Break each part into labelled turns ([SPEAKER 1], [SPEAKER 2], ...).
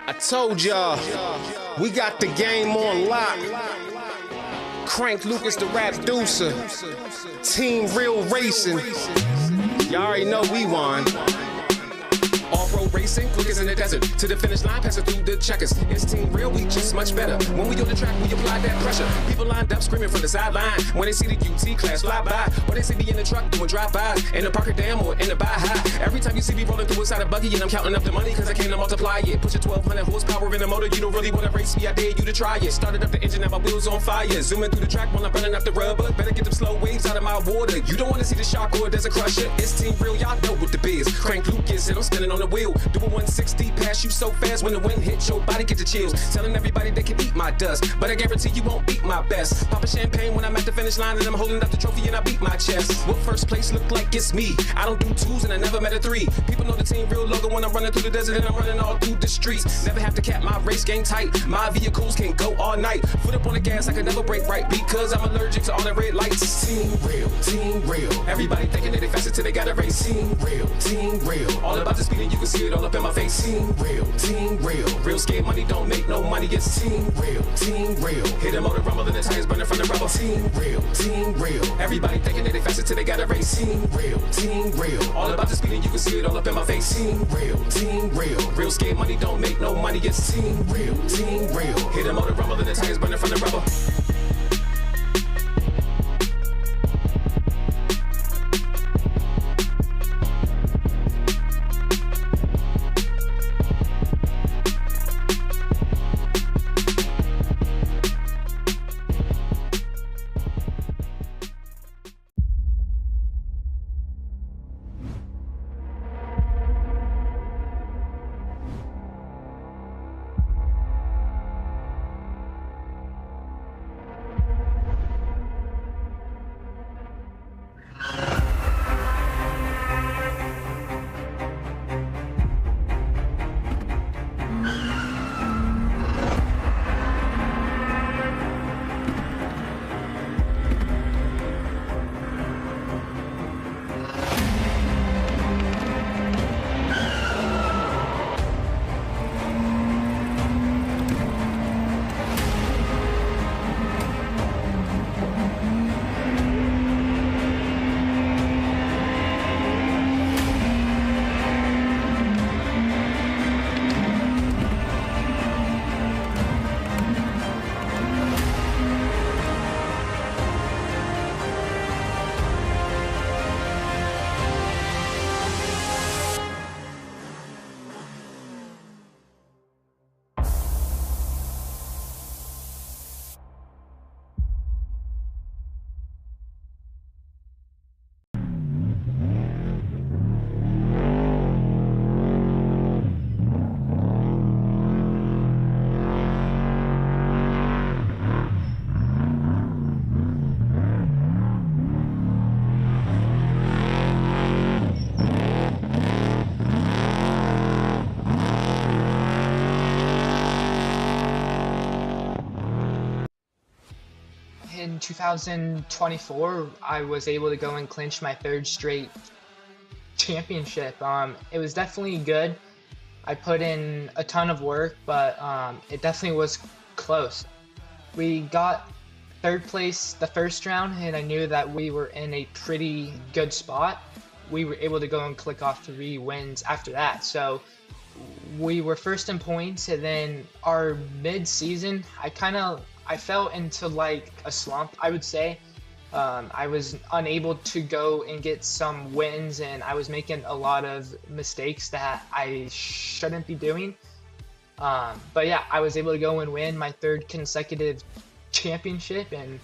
[SPEAKER 1] I told y'all, we got the game on lock. Crank Lucas the rap deucer. Team Real Racing. Y'all already know we won. Off-road racing, quick as in the desert. To the finish line, passing through the checkers. It's Team Real, we just much better. When we on the track, we apply that pressure. People lined up screaming from the sideline when they see the UT class fly by, or they see me in the truck doing drive-bys in the Parker Dam or in the Baja. Every time you see me rolling through inside a buggy, and I'm counting up the money cause I came to multiply it. Push a 1200 horsepower in the motor, you don't really wanna race me, I dare you to try it. Started up the engine, now my wheels on fire. Zooming through the track while I'm burning up the rubber. Better get them slow waves out of my water. You don't wanna see the shark or there's a crusher. It's Team Real, y'all know what the biz. Crank Lucas and I'm spinning on the wheel. Doing 160, pass you so fast when the wind hits your body, get the chills. Telling everybody they can eat my dust, but I guarantee you won't beat my best. Popping champagne when I'm at the finish line and I'm holding up the trophy and I beat my chest. What first place look like? It's me. I don't do twos and I never met a three. People know the Team Real logo when I'm running through the desert and I'm running all through the streets. Never have to cap my race game tight. My vehicles can go all night. Foot up on the gas, I can never brake right because I'm allergic to all the red lights. Team Real, Team Real. Everybody thinking that they faster till they got a race. Team Real, Team Real. All about the speed and you can see it all up in my face. Team Real, Team Real. Real scared money don't make no money. It's Team Real, Team Real. Hit a motor rumble and the tires burning from the rubble. Team Real, Team Real. Everybody thinking that they faster till they got a race. Team Real, Team Real. All about the speed and you can see it all up in my face. Team Real, Team Real. Real scared money don't make no money. It's Team Real, Team Real. Hit a motor rumble and the tires burning from the rubble.
[SPEAKER 2] In 2024, I was able to go and clinch my third straight championship. It was definitely good. I put in a ton of work, but it definitely was close. We got third place the first round, and I knew that we were in a pretty good spot. We were able to go and click off 3 wins after that. So we were first in points, and then our mid-season, I fell into like a slump, I would say. I was unable to go and get some wins, and I was making a lot of mistakes that I shouldn't be doing. But yeah, I was able to go and win my third consecutive championship, and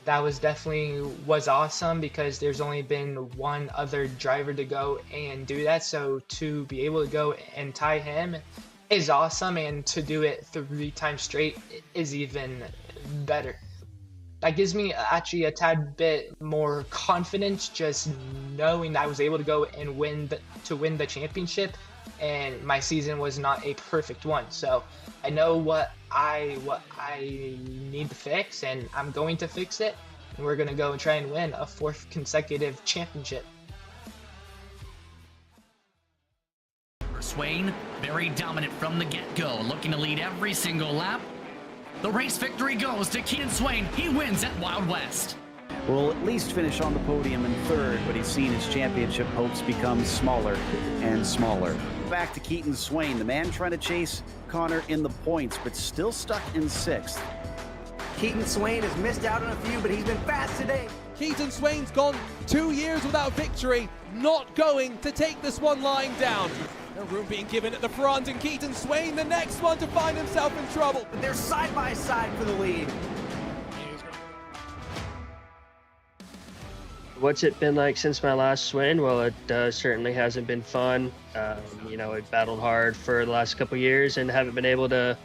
[SPEAKER 2] that was awesome because there's only been one other driver to go and do that. So to be able to go and tie him is awesome, and to do it 3 times straight is even better. That gives me actually a tad bit more confidence, just knowing that I was able to go and win the championship, and my season was not a perfect one. So I know what I need to fix, and I'm going to fix it, and we're going to go and try and win a 4th consecutive championship.
[SPEAKER 3] Swain, very dominant from the get-go, looking to lead every single lap. The race victory goes to Keaton Swain. He wins at Wild West.
[SPEAKER 4] Will at least finish on the podium in third, but he's seen his championship hopes become smaller and smaller. Back to Keaton Swain, the man trying to chase Connor in the points, but still stuck in sixth.
[SPEAKER 5] Keaton Swain has missed out on a few, but he's been fast today.
[SPEAKER 6] Keaton Swain's gone 2 years without victory, not going to take this one lying down. No room being given at the front, and Keaton Swain, the next one to find himself in trouble.
[SPEAKER 5] But they're side by side for the lead.
[SPEAKER 7] What's it been like since my last win? Well, it certainly hasn't been fun. You know, we've battled hard for the last couple years and haven't been able to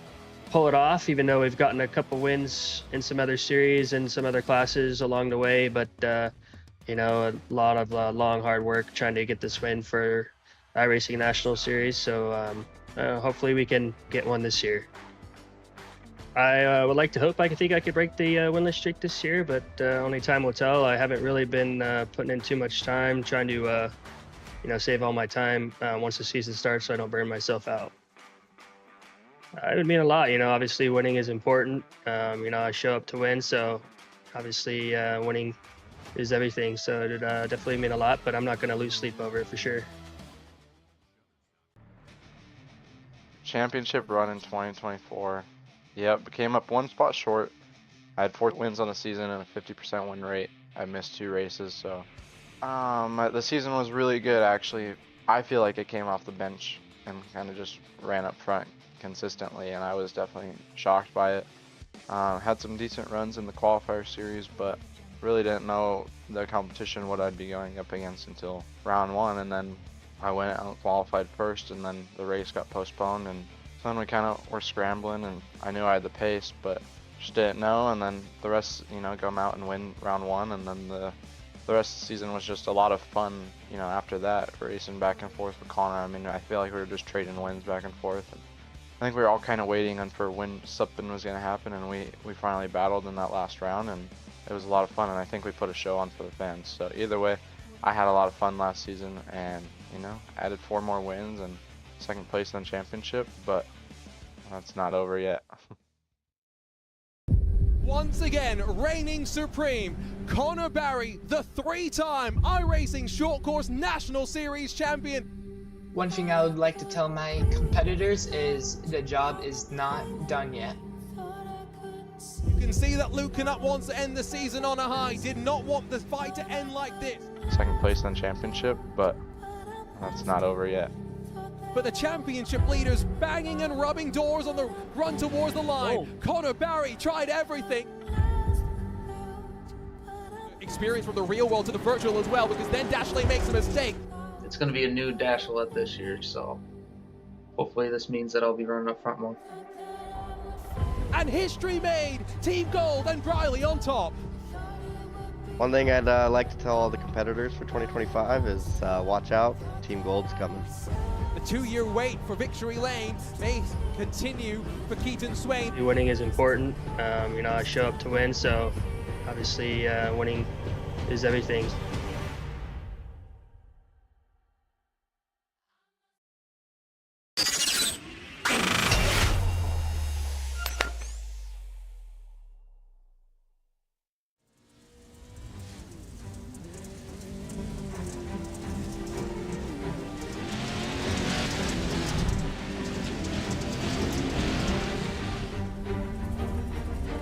[SPEAKER 7] pull it off, even though we've gotten a couple wins in some other series and some other classes along the way. But, you know, a lot of long, hard work trying to get this win for Iracing National Series. So hopefully we can get one this year. I would like to hope I think I could break the winless streak this year, but only time will tell. I haven't really been putting in too much time, trying to, you know, save all my time once the season starts so I don't burn myself out. It would mean a lot, you know, obviously winning is important. You know, I show up to win, so obviously winning is everything. So it would definitely mean a lot, but I'm not going to lose sleep over it for sure.
[SPEAKER 8] Championship run in 2024. Yep, came up one spot short. I had 4 wins on the season and a 50% win rate. I missed 2 races, so the season was really good actually. I feel like it came off the bench and kind of just ran up front consistently, and I was definitely shocked by it. Had some decent runs in the qualifier series, but really didn't know the competition, what I'd be going up against until round 1, and then I went out and qualified first, and then the race got postponed, and then we kind of were scrambling, and I knew I had the pace, but just didn't know. And then the rest, you know, come out and win round 1, and then the rest of the season was just a lot of fun, you know, after that, racing back and forth with Connor. I mean, I feel like we were just trading wins back and forth, and I think we were all kind of waiting on for when something was going to happen, and we finally battled in that last round, and it was a lot of fun, and I think we put a show on for the fans. So either way, I had a lot of fun last season, and, you know, added 4 more wins and second place in the championship, but that's not over yet.
[SPEAKER 6] Once again, reigning supreme, Connor Barry, the 3-time iRacing Short Course National Series champion.
[SPEAKER 2] One thing I would like to tell my competitors is the job is not done yet.
[SPEAKER 6] You can see that Luke Canutt wants to end the season on a high, did not want the fight to end like this.
[SPEAKER 8] Second place in the championship, but that's not over yet.
[SPEAKER 6] But the championship leaders banging and rubbing doors on the run towards the line. Whoa. Connor Barry tried everything. Experience from the real world to the virtual as well, because then Dashley makes a mistake.
[SPEAKER 9] It's going to be a new Dashlette this year, so hopefully this means that I'll be running up front more.
[SPEAKER 6] And history made! Team Gold and Briley on top.
[SPEAKER 10] One thing I'd like to tell all the competitors for 2025 is watch out, Team Gold's coming.
[SPEAKER 6] The 2-year wait for victory lane may continue for Keaton Swain.
[SPEAKER 7] Winning is important. You know, I show up to win, so obviously winning is everything.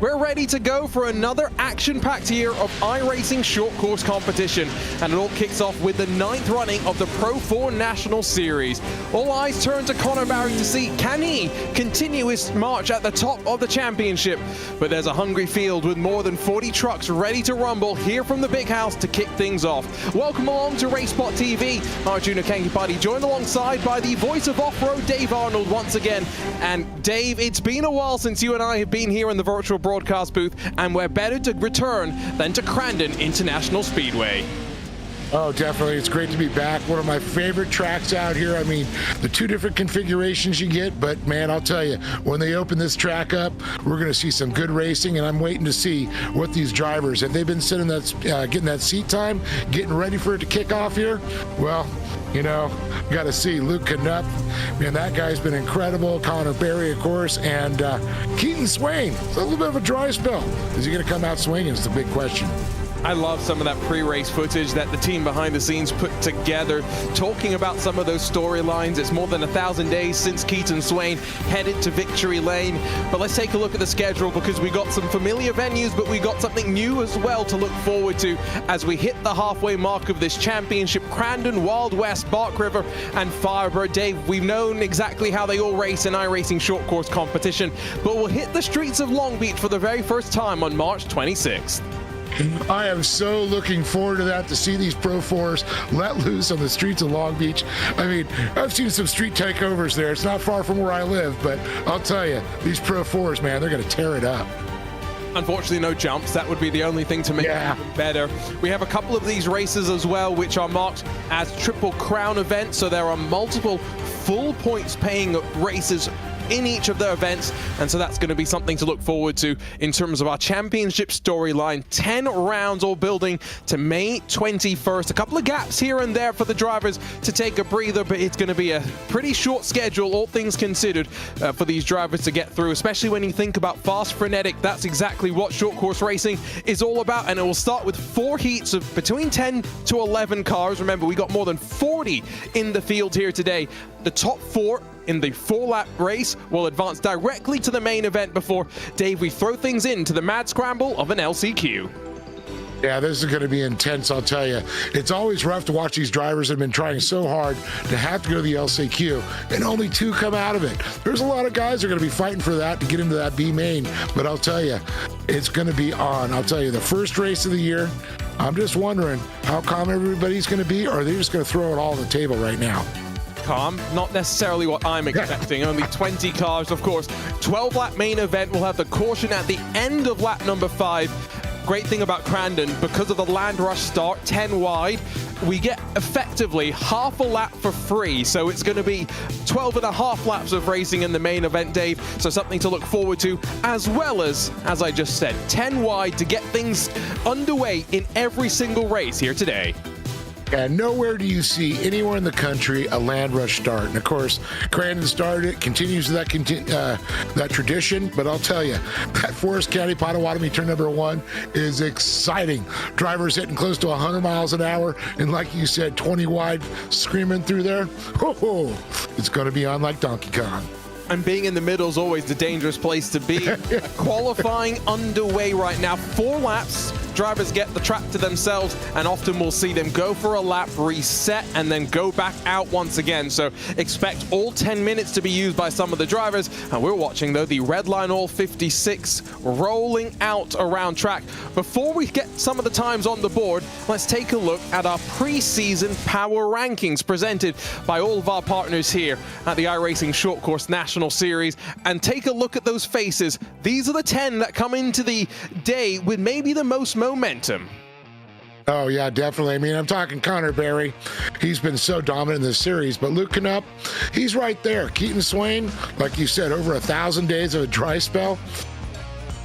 [SPEAKER 6] We're ready to go for another action-packed year of iRacing short course competition, and it all kicks off with the 9th running of the Pro 4 National Series. All eyes turn to Connor Barry to see, can he continue his march at the top of the championship? But there's a hungry field with more than 40 trucks ready to rumble here from the big house to kick things off. Welcome along to RaceSpot TV. Arjuna Kankipati, joined alongside by the voice of off-road Dave Arnold once again. And Dave, it's been a while since you and I have been here in the virtual broadcast booth, and we're better to return than to Crandon International Speedway.
[SPEAKER 11] Oh, definitely. It's great to be back. One of my favorite tracks out here. I mean, the 2 different configurations you get, but man, I'll tell you, when they open this track up, we're going to see some good racing, and I'm waiting to see what these drivers, have they been sitting that, getting that seat time, getting ready for it to kick off here? Well, You know, got to see Luke Knupp. Man, that guy's been incredible. Connor Berry, of course, and Keaton Swain. It's a little bit of a dry spell. Is he going to come out swinging is the big question.
[SPEAKER 6] I love some of that pre-race footage that the team behind the scenes put together, talking about some of those storylines. It's more than 1,000 days since Keaton Swain headed to victory lane. But let's take a look at the schedule, because we got some familiar venues, but we got something new as well to look forward to as we hit the halfway mark of this championship. Crandon, Wild West, Bark River, and Firebird. Dave, we've known exactly how they all race in iRacing short course competition, but we'll hit the streets of Long Beach for the very first time on March 26th.
[SPEAKER 11] I am so looking forward to that, to see these Pro 4s let loose on the streets of Long Beach. I mean, I've seen some street takeovers there. It's not far from where I live, but I'll tell you, these Pro 4s, man, they're going to tear it up.
[SPEAKER 6] Unfortunately, no jumps. That would be the only thing to make it even better. We have a couple of these races as well, which are marked as Triple Crown events. So there are multiple full points paying races in each of the events, and so that's going to be something to look forward to in terms of our championship storyline. 10 rounds all building to May 21st. A couple of gaps here and there for the drivers to take a breather, but it's going to be a pretty short schedule, all things considered, for these drivers to get through, especially when you think about fast frenetic. That's exactly what short course racing is all about, and it will start with 4 heats of between 10 to 11 cars. Remember, we got more than 40 in the field here today. The top 4 in the 4-lap race will advance directly to the main event before, Dave, we throw things into the mad scramble of an LCQ.
[SPEAKER 11] Yeah, this is going to be intense, I'll tell you. It's always rough to watch these drivers that have been trying so hard to have to go to the LCQ, and only 2 come out of it. There's a lot of guys that are going to be fighting for that to get into that B main, but I'll tell you, it's going to be on. I'll tell you, the first race of the year, I'm just wondering how calm everybody's going to be, or are they just going to throw it all on the table right now?
[SPEAKER 6] Calm, not necessarily what I'm expecting. Only 20 cars, of course. 12-lap main event will have the caution at the end of lap number 5. Great thing about Crandon, because of the land rush start, 10 wide, we get effectively half a lap for free. So it's going to be 12 and a half laps of racing in the main event, Dave. So something to look forward to, as well as I just said, 10 wide to get things underway in every single race here today.
[SPEAKER 11] And nowhere do you see anywhere in the country a land rush start. And of course, Crandon started it, continues that tradition. But I'll tell you, that Forest County Potawatomi turn number 1 is exciting. Drivers hitting close to 100 miles an hour, and like you said, 20 wide screaming through there. Oh, it's going to be on like Donkey Kong.
[SPEAKER 6] And being in the middle is always the dangerous place to be. Qualifying underway right now. 4 laps. Drivers get the track to themselves, and often we'll see them go for a lap, reset, and then go back out once again. So expect all 10 minutes to be used by some of the drivers. And we're watching, though, the red line all 56 rolling out around track. Before we get some of the times on the board, let's take a look at our preseason power rankings presented by all of our partners here at the iRacing Short Course National Series. And take a look at those faces. These are the 10 that come into the day with maybe the most momentum.
[SPEAKER 11] Oh, yeah, definitely. I mean, I'm talking Connor Berry. He's been so dominant in this series, but Luke Knupp, he's right there. Keaton Swain, like you said, over 1,000 days of a dry spell.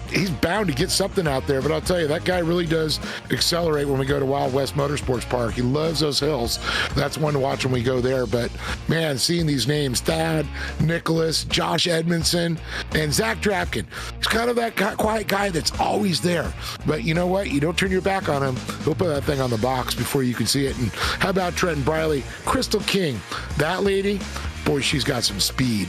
[SPEAKER 11] He's bound to get something out there, but I'll tell you, that guy really does accelerate when we go to Wild West Motorsports Park. He loves those hills. That's one to watch when we go there. But man, seeing these names, Thad, Nicholas, Josh Edmondson, and Zach Drapkin, he's kind of that quiet guy that's always there. But you know what? You don't turn your back on him. He'll put that thing on the box before you can see it. And how about Trenton Briley? Crystal King, that lady, boy, she's got some speed.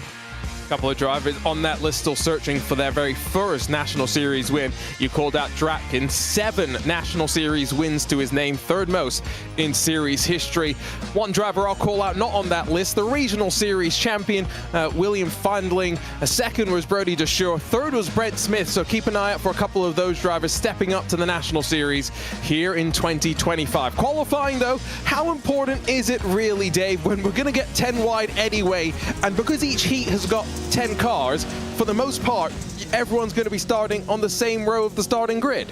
[SPEAKER 6] Couple of drivers on that list still searching for their very first National Series win. You called out Drapkin, 7 National Series wins to his name, 3rd most in series history. One driver I'll call out not on that list, the Regional Series champion, William Findling. A 2nd was Brody DeSure. 3rd was Brent Smith, so keep an eye out for a couple of those drivers stepping up to the National Series here in 2025. Qualifying, though, how important is it really, Dave, when we're going to get 10 wide anyway? And because each heat has got 10 cars, for the most part, everyone's going to be starting on the same row of the starting grid.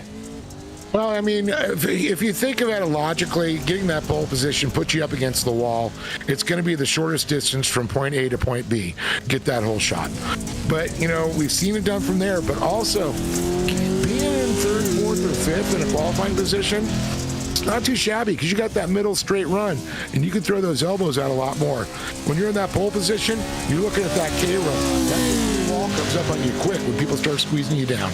[SPEAKER 11] Well, I mean, if you think about it logically, getting that pole position puts you up against the wall. It's going to be the shortest distance from point A to point B. Get that whole shot. But, you know, we've seen it done from there, but also being in 3rd, 4th, or 5th in a qualifying position, not too shabby because you got that middle straight run, and you can throw those elbows out a lot more. When you're in that pole position, you're looking at that K run. That wall comes up on you quick when people start squeezing you down.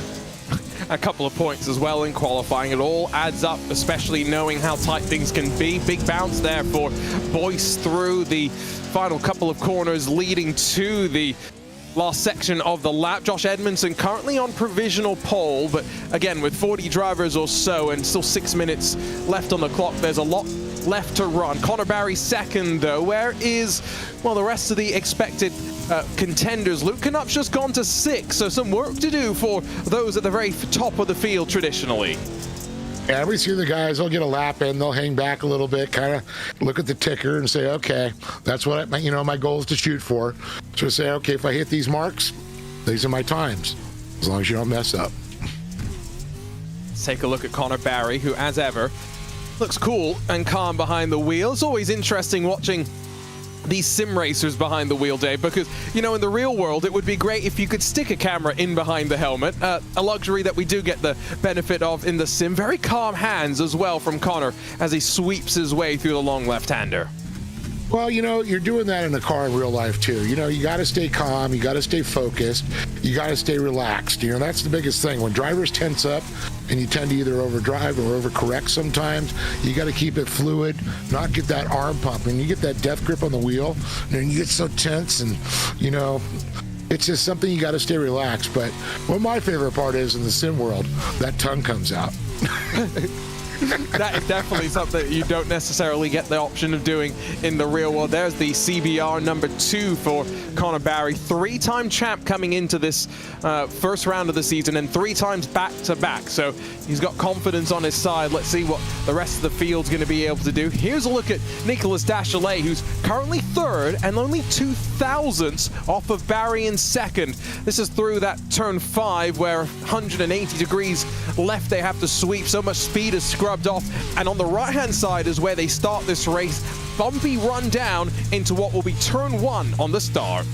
[SPEAKER 6] A couple of points as well in qualifying. It all adds up, especially knowing how tight things can be. Big bounce there for Boyce through the final couple of corners leading to the last section of the lap. Josh Edmondson currently on provisional pole, but again, with 40 drivers or so and still 6 minutes left on the clock, there's a lot left to run. Connor Barry second, though. Where is, well, the rest of the expected contenders? Luke Knup's just gone to 6, so some work to do for those at the very top of the field traditionally.
[SPEAKER 11] Yeah, we see the guys, they'll get a lap in, they'll hang back a little bit, kind of look at the ticker and say, okay, that's what my goal is to shoot for. So say, okay, if I hit these marks, these are my times, as long as you don't mess up.
[SPEAKER 6] Let's take a look at Connor Barry, who, as ever, looks cool and calm behind the wheel. It's always interesting watching these sim racers behind the wheel, Dave, because, you know, in the real world, it would be great if you could stick a camera in behind the helmet, a luxury that we do get the benefit of in the sim. Very calm hands as well from Connor as he sweeps his way through the long left-hander.
[SPEAKER 11] Well, you know, you're doing that in the car in real life, too. You know, you got to stay calm, you got to stay focused, you got to stay relaxed. You know, that's the biggest thing. When drivers tense up and you tend to either overdrive or overcorrect sometimes, you got to keep it fluid, not get that arm pump. And you get that death grip on the wheel, and you get so tense, and, you know, it's just something you got to stay relaxed. But what my favorite part is in the sim world, that tongue comes out.
[SPEAKER 6] That is definitely something you don't necessarily get the option of doing in the real world. There's the CBR number 2 for Connor Barry. 3-time champ coming into this first round of the season, and 3 times back-to-back. So he's got confidence on his side. Let's see what the rest of the field's going to be able to do. Here's a look at Nicholas Dachelet, who's currently 3rd and only 2 thousandths off of Barry in 2nd. This is through that turn 5 where 180 degrees left they have to sweep. So much speed is scrubbed off, and on the right hand side is where they start this race. Bumpy run down into what will be turn 1 on the start.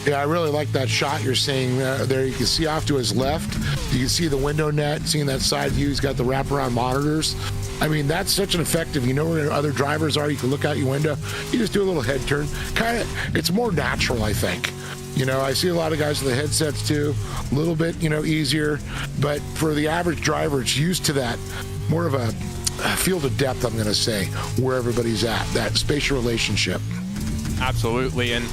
[SPEAKER 11] Yeah, I really like that shot you're seeing there. You can see off to his left, you can see the window net, seeing that side view. He's got the wraparound monitors. I mean, that's such an effective, you know where other drivers are, you can look out your window, you just do a little head turn. Kind of, it's more natural, I think. You know, I see a lot of guys with the headsets too, a little bit, you know, easier, but for the average driver, it's used to that, more of a field of depth, I'm going to say, where everybody's at, that spatial relationship.
[SPEAKER 6] Absolutely, and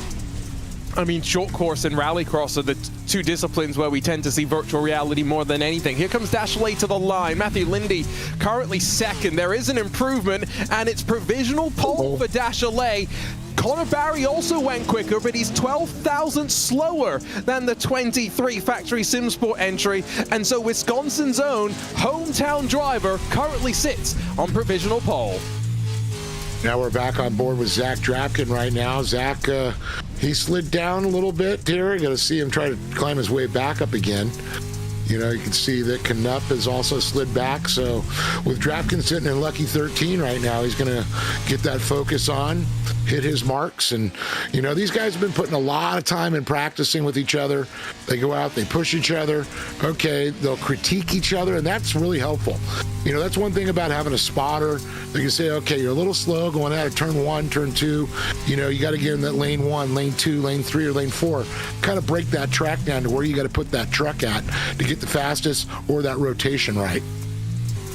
[SPEAKER 6] I mean, short course and rallycross are the 2 disciplines where we tend to see virtual reality more than anything. Here comes Dachelet to the line. Matthew Lindy currently 2nd. There is an improvement, and it's provisional pole for Dachelet. Connor Barry also went quicker, but he's 12 thousandths slower than the 23 factory SimSport entry, and so Wisconsin's own hometown driver currently sits on provisional pole.
[SPEAKER 11] Now we're back on board with Zach Drapkin right now. Zach, he slid down a little bit here. You're going to see him try to climb his way back up again. You know, you can see that Knupp has also slid back. So with Drapkin sitting in lucky 13 right now, he's going to get that focus on, hit his marks. And, you know, these guys have been putting a lot of time in practicing with each other. They go out, they push each other. Okay, they'll critique each other, and that's really helpful. You know, that's one thing about having a spotter. They can say, okay, you're a little slow going out of turn 1, turn 2. You know, you got to get in that lane 1, lane 2, lane 3, or lane 4. Kind of break that track down to where you got to put that truck at to get the fastest or that rotation right.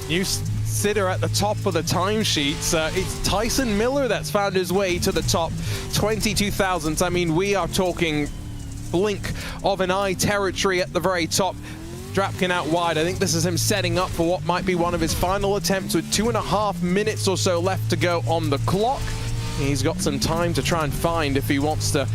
[SPEAKER 6] New sitter at the top of the timesheets. It's Tyson Miller that's found his way to the top. 22 thousandths. I mean, we are talking blink of an eye territory at the very top. Drapkin out wide. I think this is him setting up for what might be one of his final attempts with 2.5 minutes or so left to go on the clock. He's got some time to try and find if he wants to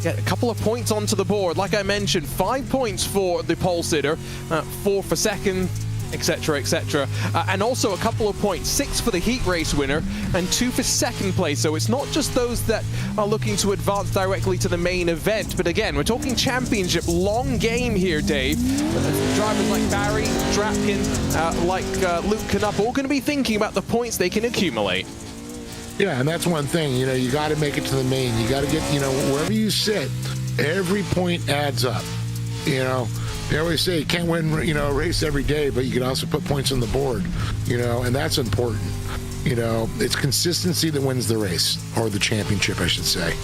[SPEAKER 6] get a couple of points onto the board. Like I mentioned, 5 points for the pole sitter, 4 for second, etc., etc. And also a couple of points, 6 for the heat race winner and 2 for second place. So it's not just those that are looking to advance directly to the main event, but again, we're talking championship, long game here, Dave. Drivers like Barry, Drapkin, like Luke Knupp, all going to be thinking about the points they can accumulate.
[SPEAKER 11] Yeah, and that's one thing, you know, you got to make it to the main. You got to get, you know, wherever you sit, every point adds up. You know, They always say you can't win, a race every day, but you can also put points on the board, and that's important. It's consistency that wins the race, or the championship, I should say.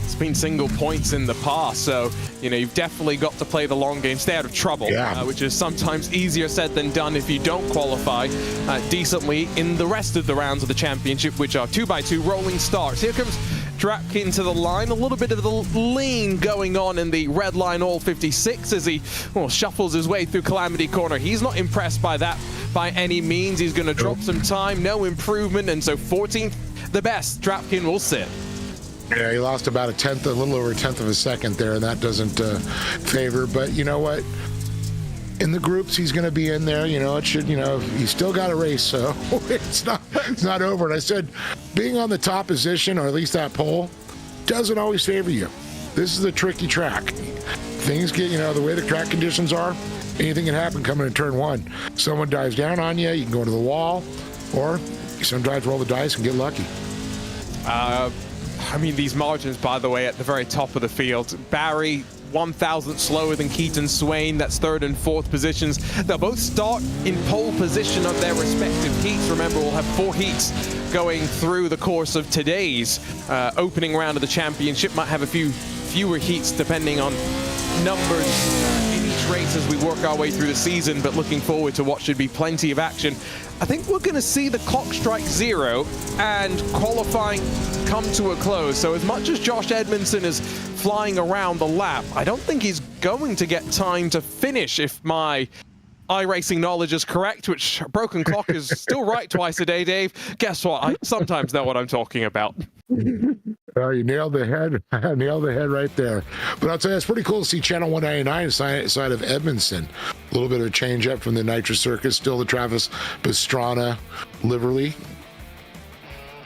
[SPEAKER 6] It's been single points in the past, so you've definitely got to play the long game, stay out of trouble, which is sometimes easier said than done if you don't qualify decently in the rest of the rounds of the championship, which are 2x2 rolling starts. Here comes Drapkin to the line, a little bit of the lean going on in the red line all 56 as he shuffles his way through Calamity Corner. He's not impressed by that by any means. He's going to drop some time, no improvement, and so 14th, the best Drapkin will sit.
[SPEAKER 11] Yeah, he lost about a little over a tenth of a second there, and that doesn't favor. But you know what? In the groups, he's going to be in there. It should. He's still got a race, so it's not over. And I said, being on the top position, or at least that pole, doesn't always favor you. This is a tricky track. Things get, the way the track conditions are, anything can happen coming in turn one. Someone dives down on you, you can go to the wall, or you sometimes roll the dice and get lucky.
[SPEAKER 6] These margins, by the way, at the very top of the field. Barry, 1,000 slower than Keaton Swain. That's third and fourth positions. They'll both start in pole position of their respective heats. Remember, we'll have 4 heats going through the course of today's opening round of the championship. Might have a few fewer heats depending on numbers in each race as we work our way through the season, but looking forward to what should be plenty of action. I think we're going to see the clock strike 0 and qualifying come to a close. So as much as Josh Edmondson is flying around the lap, I don't think he's going to get time to finish if my iRacing knowledge is correct, which broken clock is still right twice a day, Dave. Guess what? I sometimes know what I'm talking about.
[SPEAKER 11] You nailed the head. Nailed the head right there. But I'll tell you, it's pretty cool to see Channel 199 side of Edmondson. A little bit of a change up from the Nitro Circus. Still the Travis Pastrana livery.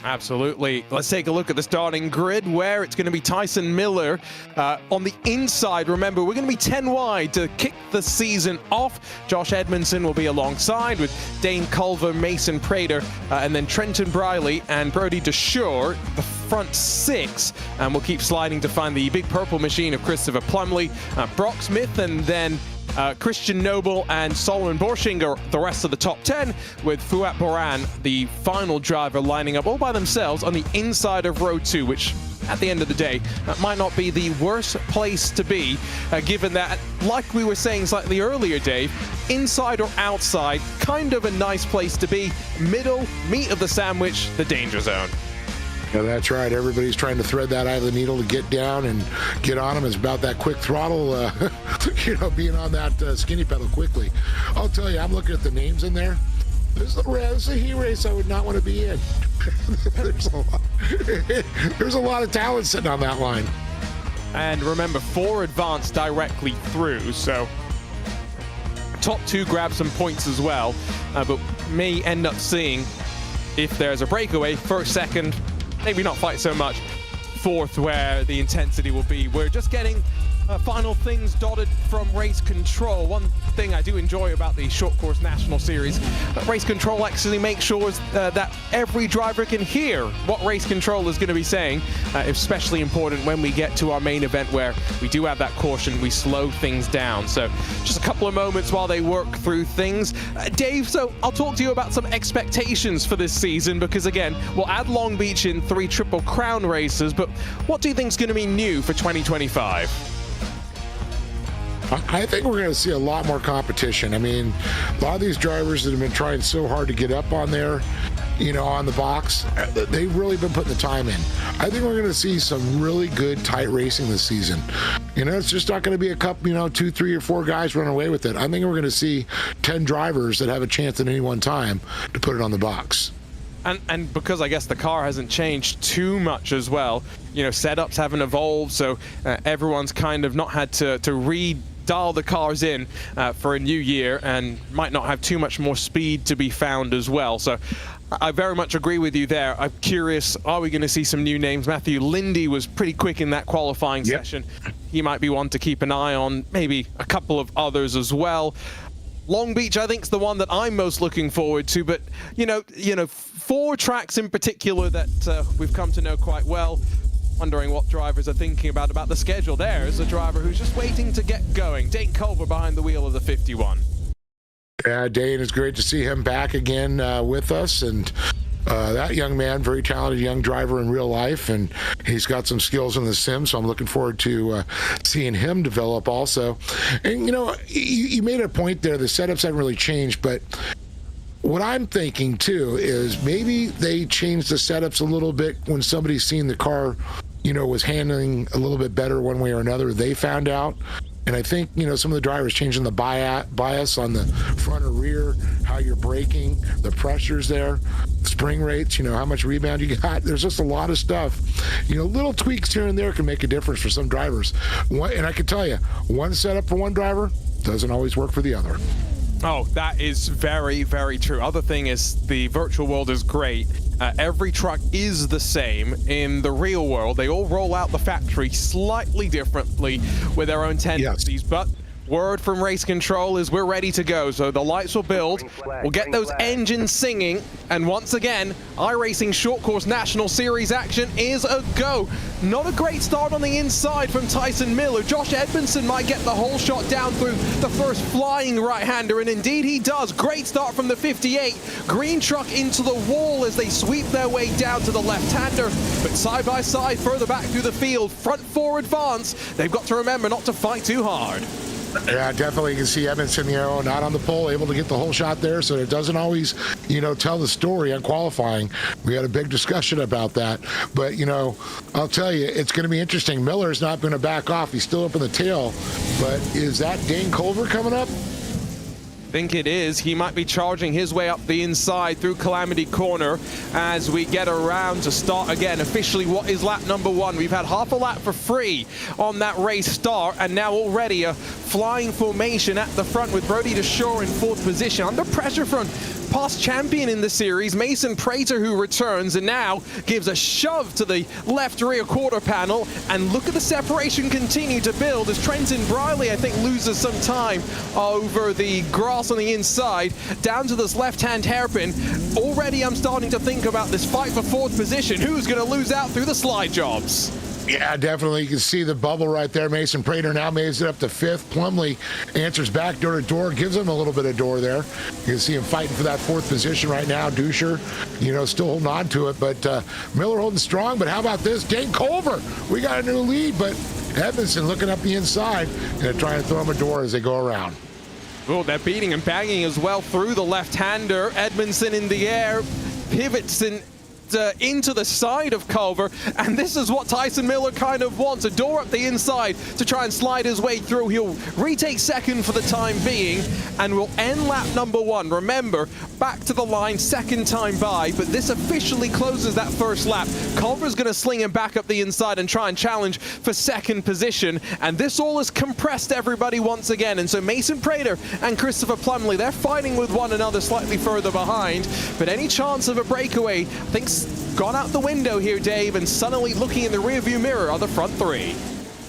[SPEAKER 6] Absolutely. Let's take a look at the starting grid where it's going to be Tyson Miller on the inside. Remember, we're going to be 10 wide to kick the season off. Josh Edmondson will be alongside with Dane Culver, Mason Prater, and then Trenton Briley and Brody DeShure, the front 6. And we'll keep sliding to find the big purple machine of Christopher Plumley, Brock Smith, and then Christian Noble and Solomon Borschinger, the rest of the top 10, with Fouad Boran, the final driver, lining up all by themselves on the inside of row 2, which at the end of the day might not be the worst place to be, given that, like we were saying slightly earlier, Dave, inside or outside, kind of a nice place to be. Middle, meat of the sandwich, the danger zone.
[SPEAKER 11] Yeah, that's right. Everybody's trying to thread that eye of the needle to get down and get on them. It's about that quick throttle, being on that skinny pedal quickly. I'll tell you, I'm looking at the names in there. This is a heat race I would not want to be in. There's a lot of talent sitting on that line.
[SPEAKER 6] And remember, 4 advance directly through, so top 2 grab some points as well, but may end up seeing, if there's a breakaway, first, second, maybe not fight so much, fourth, where the intensity will be. We're just getting final things dotted from race control. One thing I do enjoy about the short course national series, race control actually makes sure that every driver can hear what race control is going to be saying. Especially important when we get to our main event where we do have that caution, we slow things down. So just a couple of moments while they work through things. Dave, so I'll talk to you about some expectations for this season, because again, we'll add Long Beach in 3 Triple Crown races, but what do you think is going to be new for 2025?
[SPEAKER 11] I think we're going to see a lot more competition. I mean, a lot of these drivers that have been trying so hard to get up on there, on the box, they've really been putting the time in. I think we're going to see some really good, tight racing this season. It's just not going to be a couple, 2, 3, or 4 guys running away with it. I think we're going to see 10 drivers that have a chance at any one time to put it on the box.
[SPEAKER 6] And because I guess the car hasn't changed too much as well, setups haven't evolved, so everyone's kind of not had to redial the cars in for a new year, and might not have too much more speed to be found as well. So I very much agree with you there. I'm curious, are we going to see some new names? Matthew Lindy was pretty quick in that qualifying session. He might be one to keep an eye on, maybe a couple of others as well. Long Beach, I think, is the one that I'm most looking forward to, but 4 tracks in particular that we've come to know quite well. Wondering what drivers are thinking about the schedule. There's a driver who's just waiting to get going. Dane Culver behind the wheel of the 51.
[SPEAKER 11] Yeah, Dane, it's great to see him back again with us, and that young man, very talented young driver in real life, and he's got some skills in the sim, so I'm looking forward to seeing him develop also. And, you know, you made a point there, the setups haven't really changed, but what I'm thinking too is maybe they changed the setups a little bit when somebody's seen the car, you know, was handling a little bit better one way or another. They found out. And I think, you know, some of the drivers changing the bias on the front or rear, how you're braking, the pressures there, spring rates, you know, how much rebound you got. There's just a lot of stuff. You know, little tweaks here and there can make a difference for some drivers. And I can tell you, one setup for one driver doesn't always work for the other.
[SPEAKER 6] Oh, that is very, very true. Other thing is the virtual world is great. Every truck is the same. In the real world, they all roll out the factory slightly differently with their own tendencies, yes. But word from race control is we're ready to go. So the lights will build, we'll get those engines singing, and once again, iRacing Short Course National Series action is a go. Not a great start on the inside from Tyson Miller. Josh Edmondson might get the whole shot down through the first flying right-hander, and indeed he does. Great start from the 58. Green truck into the wall as they sweep their way down to the left-hander, but side by side, further back through the field, front four advance. They've got to remember not to fight too hard.
[SPEAKER 11] Yeah, definitely. You can see Edmondson, you know, not on the pole, able to get the whole shot there, so it doesn't always, you know, tell the story on qualifying. We had a big discussion about that. But, you know, I'll tell you, it's going to be interesting. Miller's not going to back off. He's still up in the tail. But is that Dane Culver coming up?
[SPEAKER 6] I think it is. He might be charging his way up the inside through Calamity Corner as we get around to start again. Officially, what is lap number 1? We've had half a lap for free on that race start, and now already a flying formation at the front with Brody DeShore in 4th position. Under pressure from past champion in the series, Mason Prater, who returns and now gives a shove to the left rear quarter panel. And look at the separation continue to build as Trenton Briley, I think, loses some time over the grass on the inside down to this left-hand hairpin. Already I'm starting to think about this fight for 4th position. Who's going to lose out through the slide jobs?
[SPEAKER 11] Yeah, definitely. You can see the bubble right there. Mason Prater now moves it up to 5th. Plumley answers back door to door, gives him a little bit of door there. You can see him fighting for that 4th position right now. Duscher, you know, still holding on to it, but Miller holding strong. But how about this? Dane Culver, we got a new lead, but Edmondson looking up the inside and trying to throw him a door as they go around.
[SPEAKER 6] Oh, they're beating and banging as well through the left-hander. Edmondson in the air, pivots into the side of Culver, and this is what Tyson Miller kind of wants, a door up the inside to try and slide his way through. He'll retake 2nd for the time being and will end lap number 1. Remember, back to the line, 2nd time by, but this officially closes that 1st lap. Culver's going to sling him back up the inside and try and challenge for 2nd position, and this all has compressed everybody once again. And so Mason Prater and Christopher Plumley, they're fighting with one another slightly further behind, but any chance of a breakaway, I think, gone out the window here, Dave, and suddenly looking in the rearview mirror are the front 3.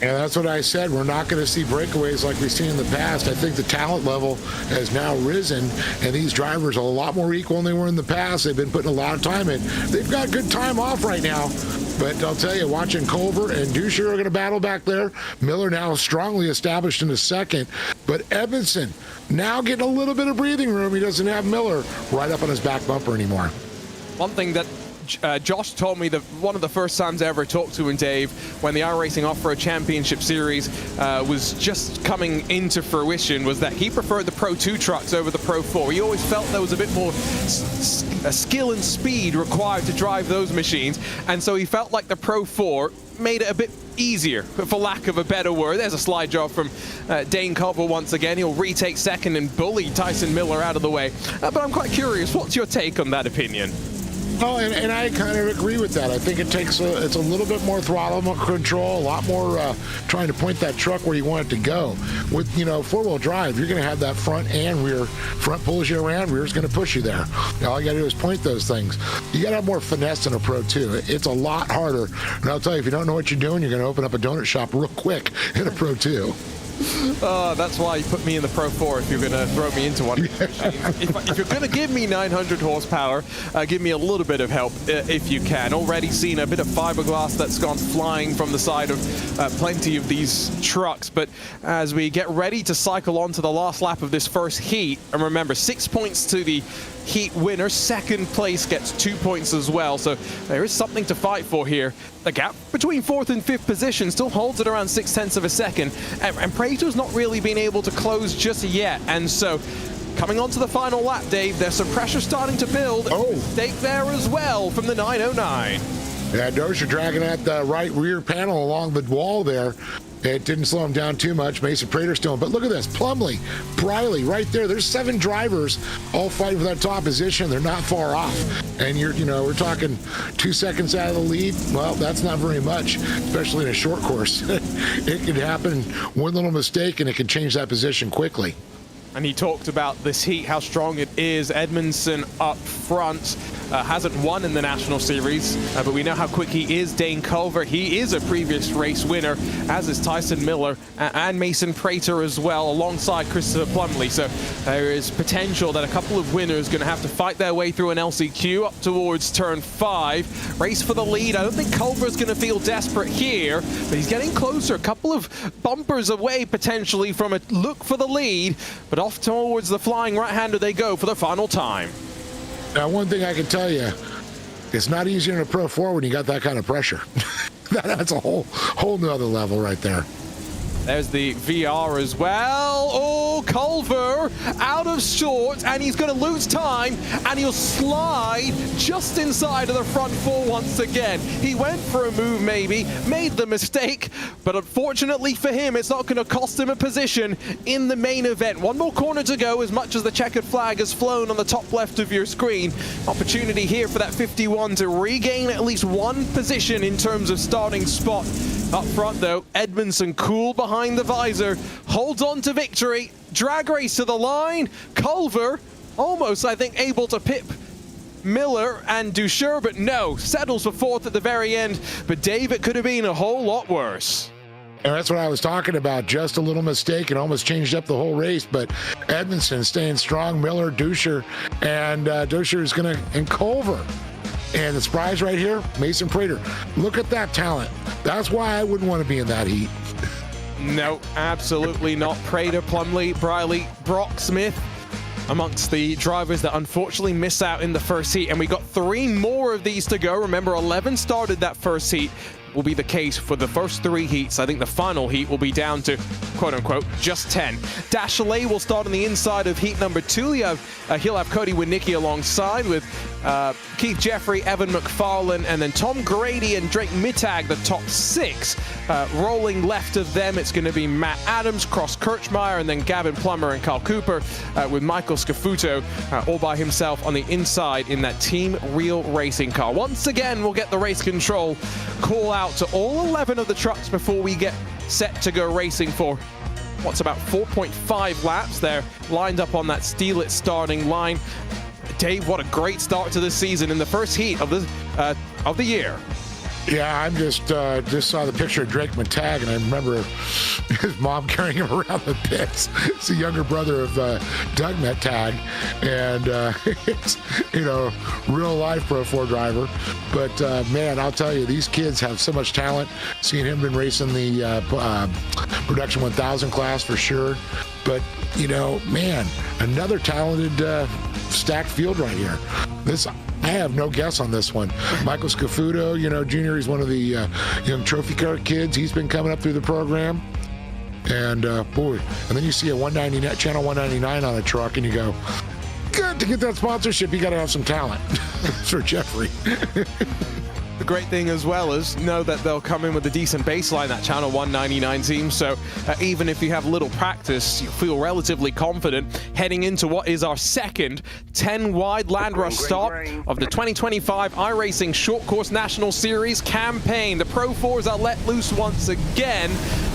[SPEAKER 11] And that's what I said. We're not going to see breakaways like we've seen in the past. I think the talent level has now risen, and these drivers are a lot more equal than they were in the past. They've been putting a lot of time in. They've got good time off right now. But I'll tell you, watching Culver and Duscher are going to battle back there. Miller now strongly established in the 2nd. But Edmondson now getting a little bit of breathing room. He doesn't have Miller right up on his back bumper anymore.
[SPEAKER 6] One thing that Josh told me that one of the first times I ever talked to him, Dave, when the iRacing Off-Road Championship Series was just coming into fruition, was that he preferred the Pro 2 trucks over the Pro 4. He always felt there was a bit more skill and speed required to drive those machines, and so he felt like the Pro 4 made it a bit easier, for lack of a better word. There's a slide job from Dane Culver once again. He'll retake 2nd and bully Tyson Miller out of the way. But I'm quite curious, what's your take on that opinion?
[SPEAKER 11] Oh, and I kind of agree with that. I think it takes it's a little bit more throttle control, a lot more trying to point that truck where you want it to go. With, you know, 4-wheel drive, you're going to have that front and rear. Front pulls you around, rear's going to push you there. All you got to do is point those things. You got to have more finesse in a Pro 2. It's a lot harder. And I'll tell you, if you don't know what you're doing, you're going to open up a donut shop real quick in a Pro 2.
[SPEAKER 6] That's why you put me in the Pro 4 if you're going to throw me into one of these machines. If you're going to give me 900 horsepower, give me a little bit of help if you can. Already seen a bit of fiberglass that's gone flying from the side of plenty of these trucks. But as we get ready to cycle on to the last lap of this first heat, and remember, 6 points to the heat winner. Second place gets 2 points as well, so there is something to fight for here. The gap between 4th and 5th position still holds at around 0.6 of a second, and Prater's not really been able to close just yet. And so coming on to the final lap, Dave, there's some pressure starting to build. Mistake there as well from the 909.
[SPEAKER 11] Yeah, Dozier dragging at the right rear panel along the wall there. It didn't slow him down too much. Mason Prater still, but look at this. Plumley, Briley, right there. There's 7 drivers all fighting for that top position. They're not far off. And we're talking 2 seconds out of the lead. Well, that's not very much, especially in a short course. It could happen, one little mistake, and it can change that position quickly.
[SPEAKER 6] And he talked about this heat, how strong it is. Edmondson up front. Hasn't won in the National Series, but we know how quick he is. Dane Culver, he is a previous race winner, as is Tyson Miller and Mason Prater as well, alongside Christopher Plumley. So there is potential that a couple of winners are going to have to fight their way through an LCQ up towards turn 5. Race for the lead. I don't think Culver's going to feel desperate here, but he's getting closer. A couple of bumpers away potentially from a look for the lead, but off towards the flying right-hander they go for the final time.
[SPEAKER 11] Now, one thing I can tell you, it's not easy in a Pro 4 when you got that kind of pressure. That's a whole nother level right there.
[SPEAKER 6] There's the VR as well. Oh, Culver out of short, and he's going to lose time, and he'll slide just inside of the front 4 once again. He went for a move maybe, made the mistake, but unfortunately for him, it's not going to cost him a position in the main event. One more corner to go, as much as the checkered flag has flown on the top left of your screen. Opportunity here for that 51 to regain at least 1 position in terms of starting spot. Up front, though, Edmondson cool behind the visor, holds on to victory. Drag race to the line. Culver almost, I think, able to pip Miller and Dusher, but no, settles for 4th at the very end. But Dave, it could have been a whole lot worse.
[SPEAKER 11] And that's what I was talking about. Just a little mistake and almost changed up the whole race. But Edmondson staying strong. Miller, Dusher, and Dusher is going to, and Culver. And the surprise right here, Mason Prater. Look at that talent. That's why I wouldn't want to be in that heat.
[SPEAKER 6] No, absolutely not. Prater, Plumley, Briley, Brock Smith amongst the drivers that unfortunately miss out in the first heat. And we got 3 more of these to go. Remember, 11 started that first heat. Will be the case for the first 3 heats. I think the final heat will be down to, quote-unquote, just 10. Dashley will start on the inside of heat number 2. He'll have Cody Winicki alongside with Keith Jeffrey, Evan McFarlane, and then Tom Grady and Drake Mittag, the top 6. Rolling left of them, it's going to be Matt Adams, Cross Kirchmeier, and then Gavin Plummer and Carl Cooper, with Michael Scafuto all by himself on the inside in that Team Real Racing car. Once again, we'll get the race control call out to all 11 of the trucks before we get set to go racing for what's about 4.5 laps. They're lined up on that Steelitz starting line. Dave, what a great start to this season in the first heat of the year.
[SPEAKER 11] Yeah, I'm just saw the picture of Drake Mittag, and I remember his mom carrying him around the pits. It's the younger brother of Doug Mittag, and it's, real life Pro 4 driver. But man, I'll tell you, these kids have so much talent. Seeing him been racing the Production 1000 class for sure. But man, another talented stacked field right here. I have no guess on this one. Michael Scafuto, Junior, he's one of the young trophy car kids. He's been coming up through the program. And boy, and then you see a 199, channel 199 on a truck, and you go, good, to get that sponsorship, you got to have some talent. For Jeffrey.
[SPEAKER 6] The great thing as well is know that they'll come in with a decent baseline, that Channel 199 team, so even if you have little practice, you feel relatively confident heading into what is our second 10-wide land rush stop of the 2025 iRacing Short Course National Series campaign. The Pro 4s are let loose once again.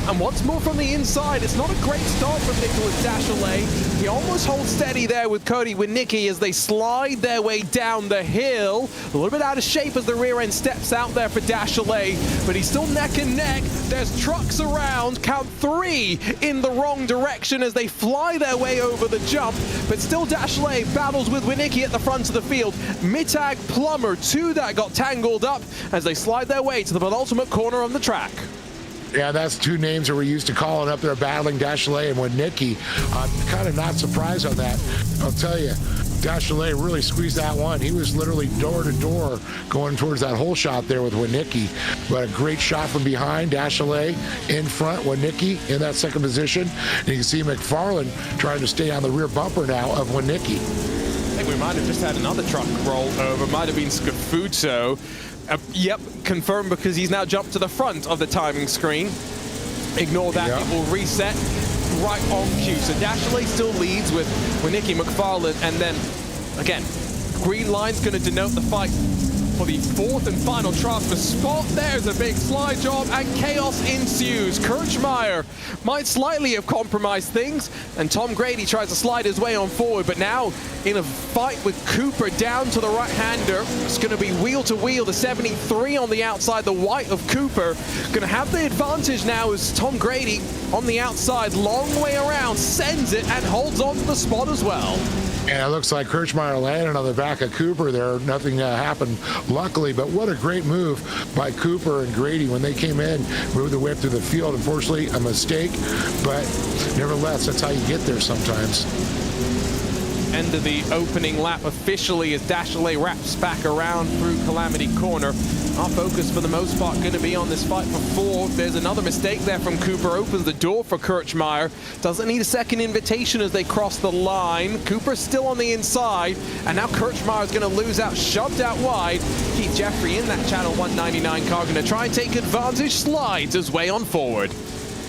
[SPEAKER 6] And once more from the inside, it's not a great start from Nicholas Dashley. He almost holds steady there with Cody Winicki as they slide their way down the hill. A little bit out of shape as the rear end steps out there for Dashley, but he's still neck and neck. There's trucks around, count 3 in the wrong direction as they fly their way over the jump, but still Dashley battles with Winicki at the front of the field. Mittag, Plummer, 2 that got tangled up as they slide their way to the penultimate corner on the track.
[SPEAKER 11] Yeah, that's 2 names that we're used to calling up there, battling Dashley and Winicki. I'm kind of not surprised on that. I'll tell you, Dashley really squeezed that one. He was literally door to door going towards that hole shot there with Winicki. But a great shot from behind. Dashley in front, Winicki in that second position. And you can see McFarland trying to stay on the rear bumper now of Winicki.
[SPEAKER 6] I think we might have just had another truck roll over. Might have been Scafuto. Yep, confirmed because he's now jumped to the front of the timing screen. Ignore that, It will reset right on cue. So Dashley still leads with Winicki, McFarland, and then, again, green line's going to denote the fight for the 4th and final transfer spot. There's a big slide job and chaos ensues. Kirchmeier might slightly have compromised things, and Tom Grady tries to slide his way on forward, but now in a fight with Cooper down to the right-hander. It's going to be wheel to wheel. The 73 on the outside, the white of Cooper. Going to have the advantage now as Tom Grady on the outside, long way around, sends it and holds on to the spot as well.
[SPEAKER 11] And it looks like Kirchmeier landed on the back of Cooper there. Nothing happened, luckily, but what a great move by Cooper and Grady when they came in, moved the whip through the field. Unfortunately, a mistake, but nevertheless, that's how you get there sometimes.
[SPEAKER 6] End of the opening lap officially as Dashley wraps back around through Calamity Corner. Our focus for the most part going to be on this fight for 4. There's another mistake there from Cooper, opens the door for Kirchmeier. Doesn't need a second invitation as they cross the line. Cooper's still on the inside, and now Kirchmeier's going to lose out, shoved out wide. Keith Jeffrey in that Channel 199 car going to try and take advantage, slides his way on forward.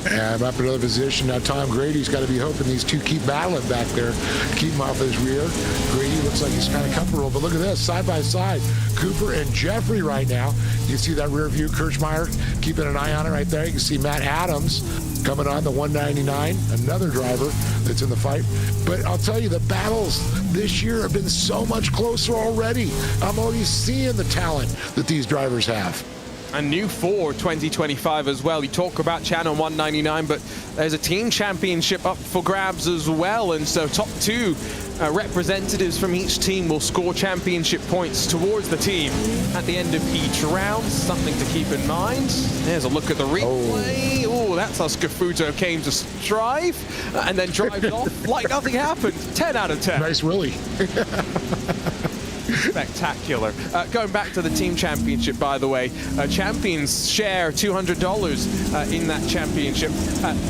[SPEAKER 11] And up another position. Now Tom Grady's got to be hoping these 2 keep battling back there, keep him off his rear. Grady looks like he's kind of comfortable, but look at this, side by side. Cooper and Jeffrey right now. You see that rear view, Kirchmeier keeping an eye on it right there. You can see Matt Adams coming on the 199, another driver that's in the fight. But I'll tell you, the battles this year have been so much closer already. I'm already seeing the talent that these drivers have.
[SPEAKER 6] And new for 2025 as well. You talk about Channel 199, but there's a team championship up for grabs as well. And so top 2 representatives from each team will score championship points towards the team at the end of each round. Something to keep in mind. There's a look at the replay. Oh, that's how Scafuto came to strive and then drives off like nothing happened. 10 out of 10.
[SPEAKER 11] Nice Willie.
[SPEAKER 6] Spectacular. Going back to the team championship, by the way, champions share $200 in that championship,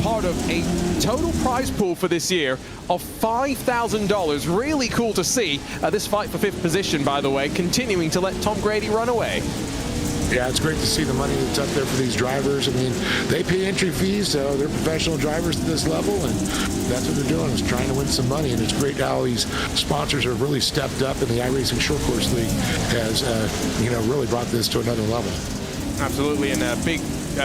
[SPEAKER 6] part of a total prize pool for this year of $5,000. Really cool to see this fight for 5th position, by the way, continuing to let Tom Grady run away.
[SPEAKER 11] Yeah, it's great to see the money that's up there for these drivers. I mean, they pay entry fees, so they're professional drivers at this level, and that's what they're doing, is trying to win some money. And it's great how these sponsors have really stepped up, and the Iracing Short Course League has, really brought this to another level.
[SPEAKER 6] Absolutely, and a big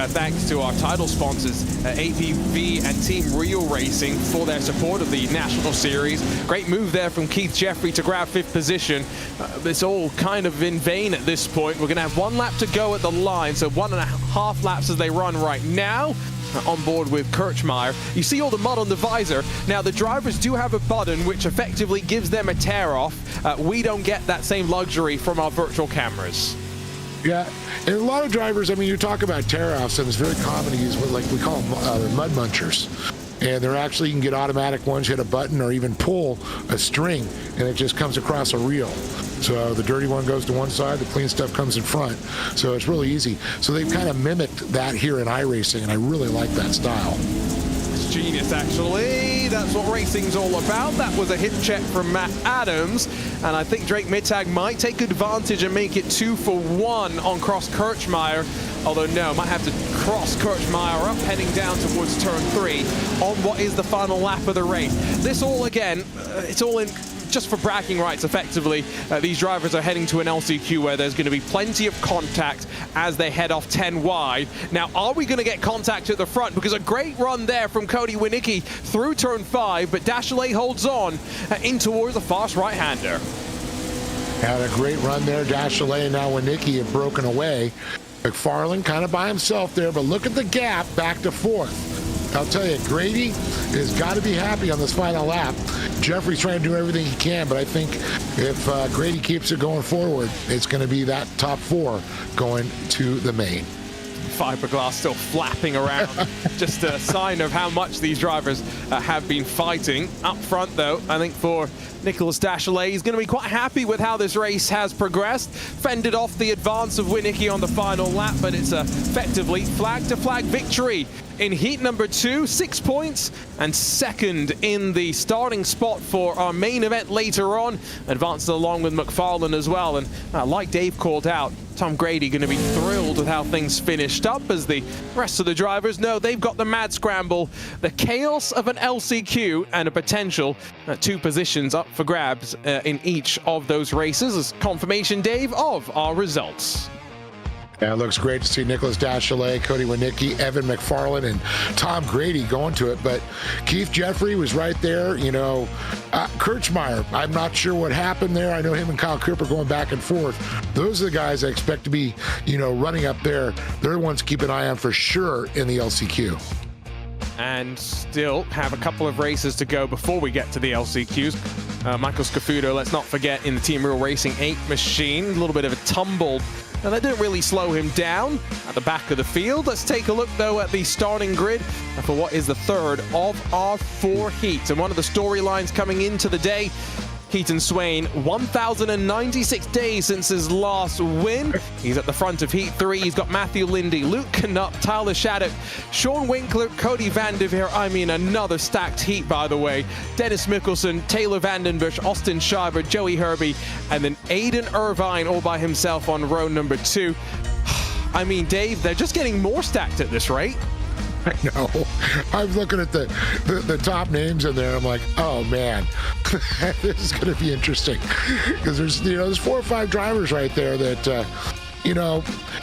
[SPEAKER 6] thanks to our title sponsors, APV and Team Real Racing, for their support of the National Series. Great move there from Keith Jeffrey to grab 5th position. It's all kind of in vain at this point. We're going to have 1 lap to go at the line, so 1.5 laps as they run right now. On board with Kirchmeier. You see all the mud on the visor. Now, the drivers do have a button which effectively gives them a tear off. We don't get that same luxury from our virtual cameras.
[SPEAKER 11] Yeah, and a lot of drivers, I mean, you talk about tear-offs, and it's very common to use what, like we call them mud munchers. And they're actually, you can get automatic ones, hit a button, or even pull a string, and it just comes across a reel. So the dirty one goes to one side, the clean stuff comes in front. So it's really easy. So they've kind of mimicked that here in iRacing, and I really like that style.
[SPEAKER 6] It's genius, actually. That's what racing's all about. That was a hit check from Matt Adams, and I think Drake Mittag might take advantage and make it 2 for 1 on cross Kirchmeier. Although no, might have to cross Kirchmeier up, heading down towards turn 3 on what is the final lap of the race. This all, again, it's all in just for bragging rights, effectively, these drivers are heading to an LCQ where there's going to be plenty of contact as they head off 10 wide. Now, are we going to get contact at the front? Because a great run there from Cody Winicki through turn 5, but Dashley holds on in towards the fast right-hander.
[SPEAKER 11] Had a great run there. Dashley and now Winicki have broken away. McFarlane kind of by himself there, but look at the gap back to 4th. I'll tell you, Grady has got to be happy on this final lap. Jeffrey's trying to do everything he can, but I think if Grady keeps it going forward, it's going to be that top 4 going to the main.
[SPEAKER 6] Fiberglass still flapping around. Just a sign of how much these drivers have been fighting. Up front, though, I think for Nicholas Dashley, he's going to be quite happy with how this race has progressed. Fended off the advance of Winicki on the final lap, but it's effectively flag-to-flag victory in heat number 2, 6 points, and second in the starting spot for our main event later on. Advanced along with McFarlane as well, and like Dave called out, Tom Grady going to be thrilled with how things finished up, as the rest of the drivers know they've got the mad scramble, the chaos of an LCQ, and a potential 2 positions up for grabs in each of those races. As confirmation, Dave, of our results.
[SPEAKER 11] Yeah, it looks great to see Nicholas Dashley, Cody Winicki, Evan McFarlane, and Tom Grady going to it. But Keith Jeffrey was right there. You know, Kirchmeier, I'm not sure what happened there. I know him and Kyle Cooper going back and forth. Those are the guys I expect to be, you know, running up there. They're the ones to keep an eye on for sure in the LCQ.
[SPEAKER 6] And still have a couple of races to go before we get to the LCQs. Michael Scafuto, let's not forget, in the Team Real Racing 8 machine. A little bit of a tumble. Now, that didn't really slow him down at the back of the field. Let's take a look, though, at the starting grid for what is the 3rd of our 4 heats. And one of the storylines coming into the day, Keaton Swain, 1,096 days since his last win. He's at the front of Heat 3. He's got Matthew Lindy, Luke Knupp, Tyler Shattuck, Sean Winkler, Cody Vanderveer. I mean, another stacked heat, by the way. Dennis Mickelson, Taylor Vandenbush, Austin Schreiber, Joey Herbie, and then Aiden Irvine all by himself on row number 2. I mean, Dave, they're just getting more stacked at this rate.
[SPEAKER 11] I know. I'm looking at the top names in there. I'm like, oh man, this is going to be interesting, because there's 4 or 5 drivers right there that you know,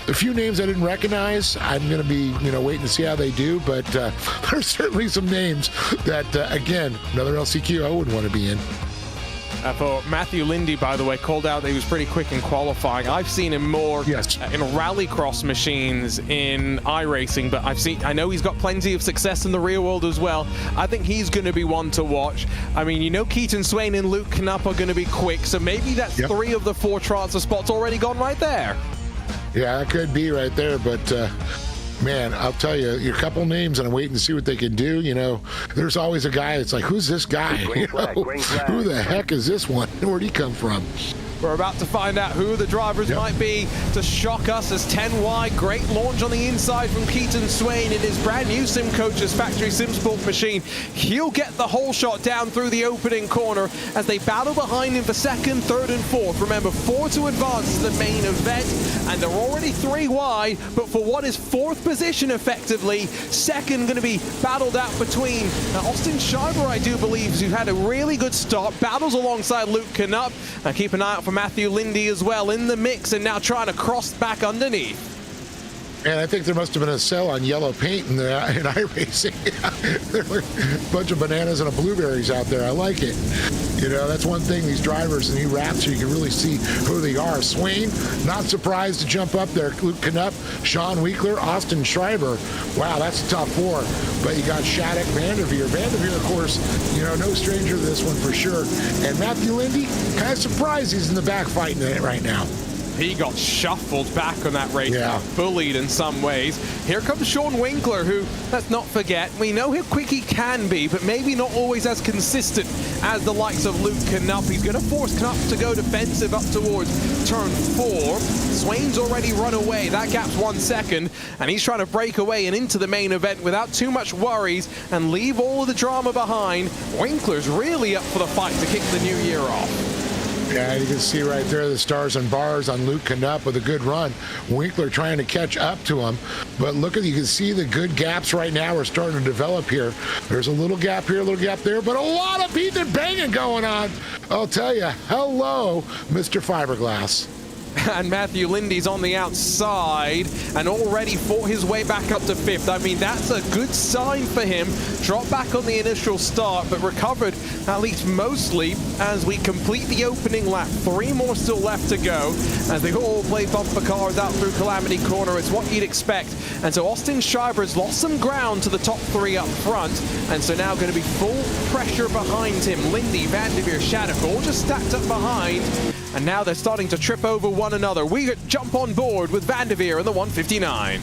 [SPEAKER 11] a few names I didn't recognize. I'm going to be, you know, waiting to see how they do, but there's certainly some names that again, another LCQ I wouldn't want to be in.
[SPEAKER 6] For Matthew Lindy, by the way, called out that he was pretty quick in qualifying. I've seen him more in rallycross machines in iRacing, but I know he's got plenty of success in the real world as well. I think he's going to be one to watch. I mean, you know, Keaton Swain and Luke Knupp are going to be quick, so maybe that's 3 of the 4 transfer spots already gone right there. Yeah, that could be right there, but man, I'll tell you, a couple names, and I'm waiting to see what they can do. You know, there's always a guy that's like, who's this guy? Who the heck is this one? Where'd he come from? We're about to find out who the drivers might be to shock us as 10 wide. Great launch on the inside from Keaton Swain in his brand new SimCoach's factory SimSport machine. He'll get the whole shot down through the opening corner as they battle behind him for 2nd, 3rd, and 4th. Remember, 4 to advance to the main event, and they're already 3 wide, but for what is 4th position effectively, 2nd going to be battled out between Austin Schreiber, I do believe, who had a really good start, battles alongside Luke Knupp. Keep an eye out for Matthew Lindy as well in the mix, and now trying to cross back underneath.
[SPEAKER 11] And I think there must have been a sell on yellow paint in iRacing. There were a bunch of bananas and blueberries out there. I like it. You know, that's one thing, these drivers and these wraps, you can really see who they are. Swain, not surprised to jump up there. Luke Knupp, Sean Winkler, Austin Schreiber. Wow, that's a top 4. But you got Shattuck, Vanderveer. Vanderveer, of course, you know, no stranger to this one for sure. And Matthew Lindy, kind of surprised he's in the back fighting it right now.
[SPEAKER 6] He got shuffled back on that race, bullied in some ways. Here comes Sean Winkler, who, let's not forget, we know how quick he can be, but maybe not always as consistent as the likes of Luke Knupp. He's going to force Knupp to go defensive up towards turn 4. Swain's already run away. That gap's 1 second, and he's trying to break away and into the main event without too much worries and leave all of the drama behind. Winkler's really up for the fight to kick the new year off.
[SPEAKER 11] Yeah, you can see right there the stars and bars on Luke Knupp with a good run. Winkler trying to catch up to him. But look at, you can see the good gaps right now are starting to develop here. There's a little gap here, a little gap there, but a lot of beating and banging going on. I'll tell you, hello, Mr. Fiberglass.
[SPEAKER 6] And Matthew Lindy's on the outside and already fought his way back up to 5th. I mean, that's a good sign for him. Dropped back on the initial start, but recovered at least mostly as we complete the opening lap. 3 more still left to go as they all play bumper cars out through Calamity Corner. It's what you'd expect. And so Austin Schreiber has lost some ground to the top 3 up front, and so now going to be full pressure behind him. Lindy, Van der Veer, Shattuck all just stacked up behind, and now they're starting to trip over one another. We jump on board with Van der Veer in the 159.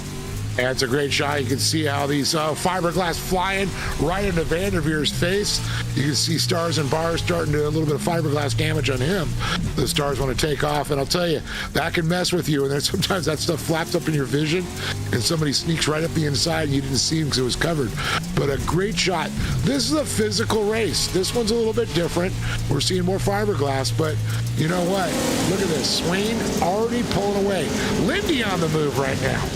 [SPEAKER 11] And it's a great shot. You can see how these fiberglass flying right into Van der Veer's face. You can see stars and bars starting to do a little bit of fiberglass damage on him. The stars want to take off, and I'll tell you, that can mess with you. And then sometimes that stuff flaps up in your vision, and somebody sneaks right up the inside, and you didn't see him because it was covered. But a great shot. This is a physical race. This one's a little bit different. We're seeing more fiberglass, but you know what? Look at this. Swain already pulling away. Lindy on the move right now.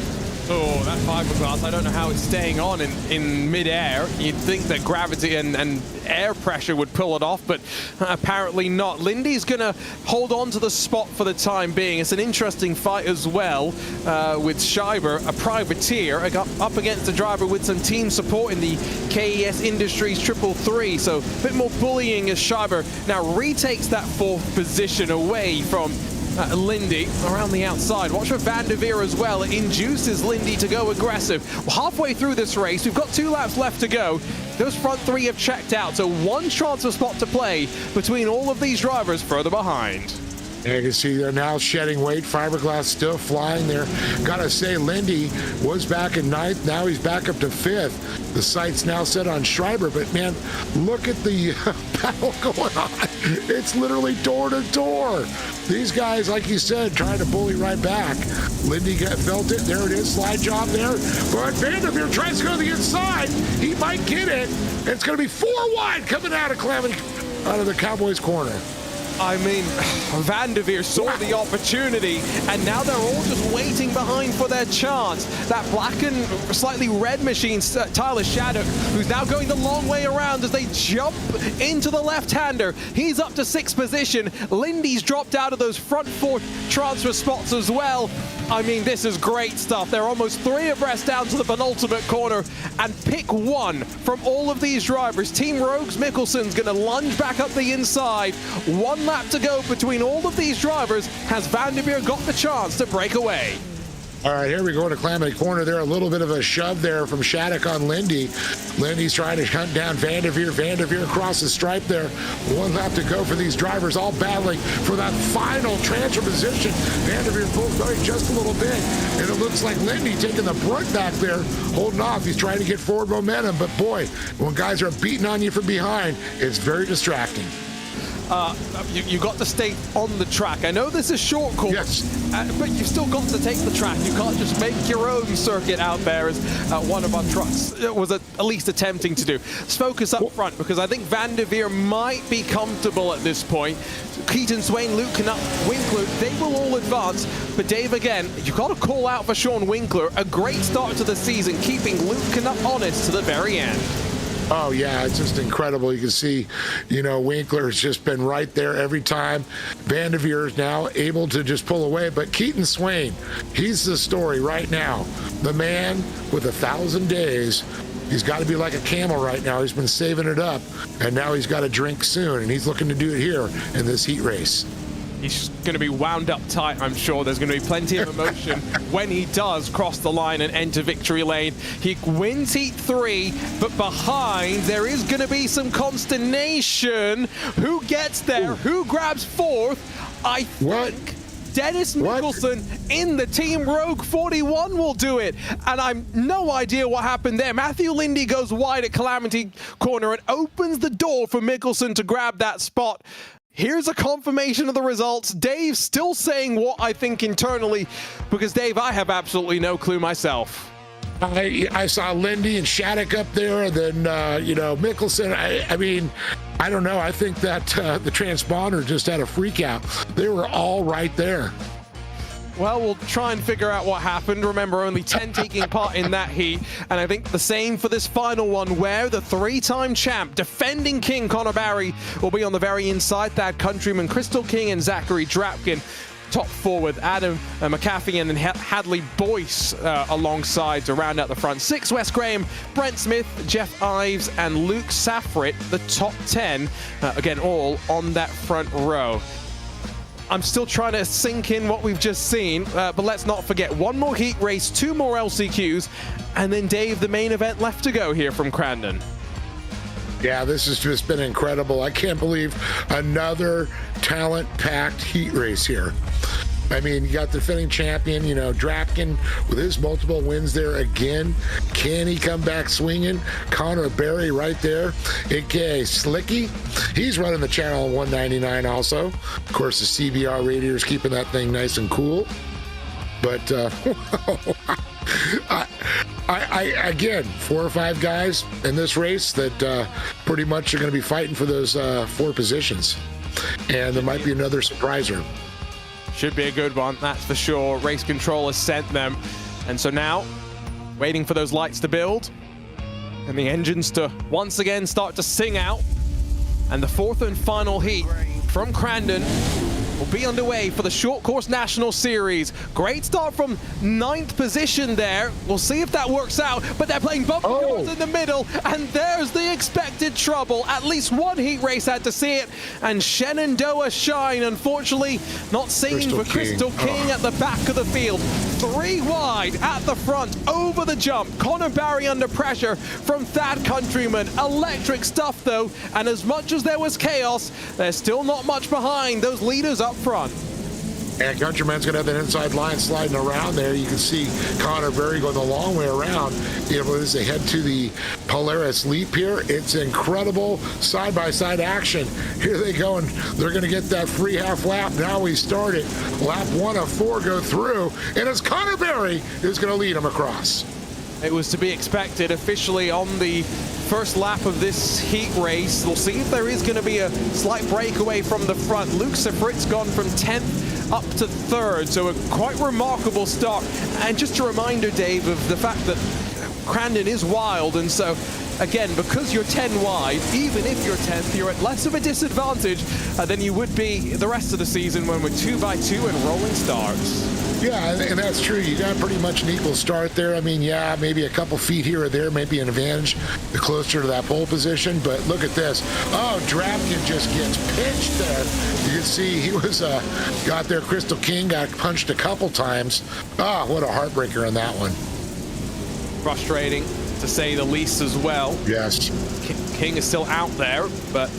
[SPEAKER 6] Oh, that fiberglass, I don't know how it's staying on in mid-air. You'd think that gravity and air pressure would pull it off, but apparently not. Lindy's going to hold on to the spot for the time being. It's an interesting fight as well with Schreiber, a privateer, up against a driver with some team support in the KES Industries 333. So a bit more bullying as Schreiber now retakes that 4th position away from Lindy around the outside. Watch for Van der Veer as well. It induces Lindy to go aggressive. Well, halfway through this race, we've got 2 laps left to go. Those front 3 have checked out, so 1 transfer spot to play between all of these drivers further behind.
[SPEAKER 11] And you can see they're now shedding weight. Fiberglass still flying there. Gotta say, Lindy was back in 9th. Now he's back up to 5th. The sight's now set on Schreiber, but man, look at the battle going on. It's literally door to door. These guys, like you said, trying to bully right back. Lindy felt it. There it is. Slide job there. But Van der Veer tries to go to the inside. He might get it. And it's going to be 4 wide coming out of Calamity, out of the Cowboys' corner.
[SPEAKER 6] I mean, Van der Veer saw the opportunity, and now they're all just waiting behind for their chance. That black and slightly red machine, Tyler Shattuck, who's now going the long way around as they jump into the left-hander. He's up to 6th position. Lindy's dropped out of those front 4 transfer spots as well. I mean, this is great stuff. They're almost 3 abreast down to the penultimate corner, and pick 1 from all of these drivers. Team Rogues Mikkelson's going to lunge back up the inside. 1 lap to go between all of these drivers. Has Van der Veer got the chance to break away?
[SPEAKER 11] All right, here we go to Calamity Corner. There, a little bit of a shove there from Shattuck on Lindy. Lindy's trying to hunt down Van der Veer. Van der Veer across the stripe there. 1 lap to go for these drivers, all battling for that final transfer position. Van der Veer pulls back just a little bit, and it looks like Lindy taking the brunt back there, holding off. He's trying to get forward momentum, but boy, when guys are beating on you from behind, it's very distracting.
[SPEAKER 6] You got to stay on the track. I know this is short course, yes, but you've still got to take the track. You can't just make your own circuit out there, as one of our trucks was at least attempting to do. Let's focus up front, because I think Van der Veer might be comfortable at this point. Keaton Swain, Luke Knupp, Winkler, they will all advance. But Dave, again, you've got to call out for Sean Winkler. A great start to the season, keeping Luke Knupp honest to the very end.
[SPEAKER 11] Oh, yeah, it's just incredible. You can see, you know, Winkler's just been right there every time. Van der Veer is now able to just pull away. But Keaton Swain, he's the story right now. The man with 1,000 days. He's got to be like a camel right now. He's been saving it up, and now he's got a drink soon, and he's looking to do it here in this heat race.
[SPEAKER 6] He's going to be wound up tight, I'm sure. There's going to be plenty of emotion when he does cross the line and enter victory lane. He wins Heat 3, but behind there is going to be some consternation. Who gets there? Ooh. Who grabs 4th? I think Dennis Mickelson in the Team Rogue 41 will do it. And I'm no idea what happened there. Matthew Lindy goes wide at Calamity Corner and opens the door for Mickelson to grab that spot. Here's a confirmation of the results. Dave still saying what I think internally, because Dave, I have absolutely no clue myself.
[SPEAKER 11] I saw Lindy and Shattuck up there, and then, you know, Mickelson. I mean, I don't know. I think that the transponder just had a freak out. They were all right there.
[SPEAKER 6] Well, we'll try and figure out what happened. Remember, only 10 taking part in that heat. And I think the same for this final one, where the three-time champ, defending king Connor Barry, will be on the very inside. Thad Countryman, Crystal King, and Zachary Drapkin. Top forward, Adam McAfee and then Hadley Boyce alongside to round out the front. 6, Wes Graham, Brent Smith, Jeff Ives, and Luke Safrit, the top 10, again, all on that front row. I'm still trying to sink in what we've just seen, but let's not forget, one more heat race, 2 more LCQs, and then Dave, the main event left to go here from Crandon.
[SPEAKER 11] Yeah, this has just been incredible. I can't believe another talent-packed heat race here. I mean, you got the defending champion, you know, Drapkin with his multiple wins there again. Can he come back swinging? Connor Barry right there, aka Slicky. He's running the channel 199 also. Of course, the CBR radiator's keeping that thing nice and cool. But, I again, 4 or 5 guys in this race that pretty much are going to be fighting for those 4 positions. And there might be another surpriser.
[SPEAKER 6] Should be a good one, that's for sure. Race control has sent them. And so now, waiting for those lights to build and the engines to once again start to sing out. And the 4th and final heat from Crandon will be underway for the Short Course National Series. Great start from 9th position there. We'll see if that works out, but they're playing bumper cars in the middle, and there's the expected trouble. At least one heat race had to see it, and Shenandoah Shine, unfortunately, not seen for Crystal King at the back of the field. 3 wide at the front, over the jump. Connor Barry under pressure from Thad Countryman. Electric stuff, though, and as much as there was chaos, there's still not much behind those leaders up front.
[SPEAKER 11] And Countryman's going to have that inside line sliding around there. You can see Connor Barry going the long way around. You know, as they head to the Polaris Leap here, it's incredible side-by-side action. Here they go, and they're going to get that free half lap. Now we start it. Lap 1 of 4 go through, and it's Connor Barry who's going to lead them across.
[SPEAKER 6] It was to be expected. Officially on the first lap of this heat race, we'll see if there is going to be a slight breakaway from the front. Luke Safrit's gone from 10th up to 3rd, so a quite remarkable start. And just a reminder, Dave, of the fact that Crandon is wild, and so again, because you're 10 wide, even if you're 10th, you're at less of a disadvantage than you would be the rest of the season when we're 2x2 and rolling starts.
[SPEAKER 11] Yeah, and that's true. You got pretty much an equal start there. I mean, yeah, maybe a couple feet here or there, maybe an advantage the closer to that pole position. But look at this. Oh, Drapkin just gets pinched there. You can see he was got there. Crystal King got punched a couple times. Ah, what a heartbreaker on that one.
[SPEAKER 6] Frustrating, to say the least, as well.
[SPEAKER 11] Yes.
[SPEAKER 6] King is still out there, but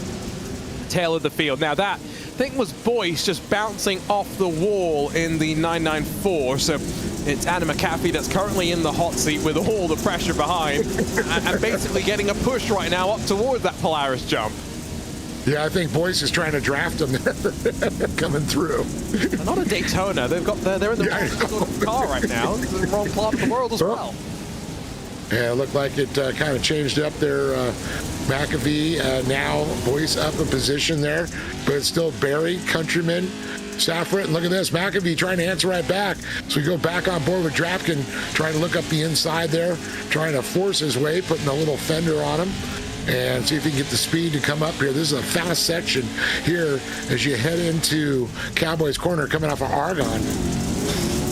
[SPEAKER 6] tail of the field. Now that thing was Boyce just bouncing off the wall in the 994, so it's Adam McAfee that's currently in the hot seat with all the pressure behind and basically getting a push right now up towards that Polaris jump.
[SPEAKER 11] Yeah, I think Boyce is trying to draft him there, coming through.
[SPEAKER 6] Not a Daytona. They're in the wrong sort of car right now. It's the wrong part of the world as well.
[SPEAKER 11] Yeah, it looked like it kind of changed up there. McAfee, now Boyce up a position there, but it's still Barry, Countryman, Safrit, and look at this, McAfee trying to answer right back. So we go back on board with Drapkin, trying to look up the inside there, trying to force his way, putting a little fender on him, and see if he can get the speed to come up here. This is a fast section here as you head into Cowboys Corner coming off of Argonne.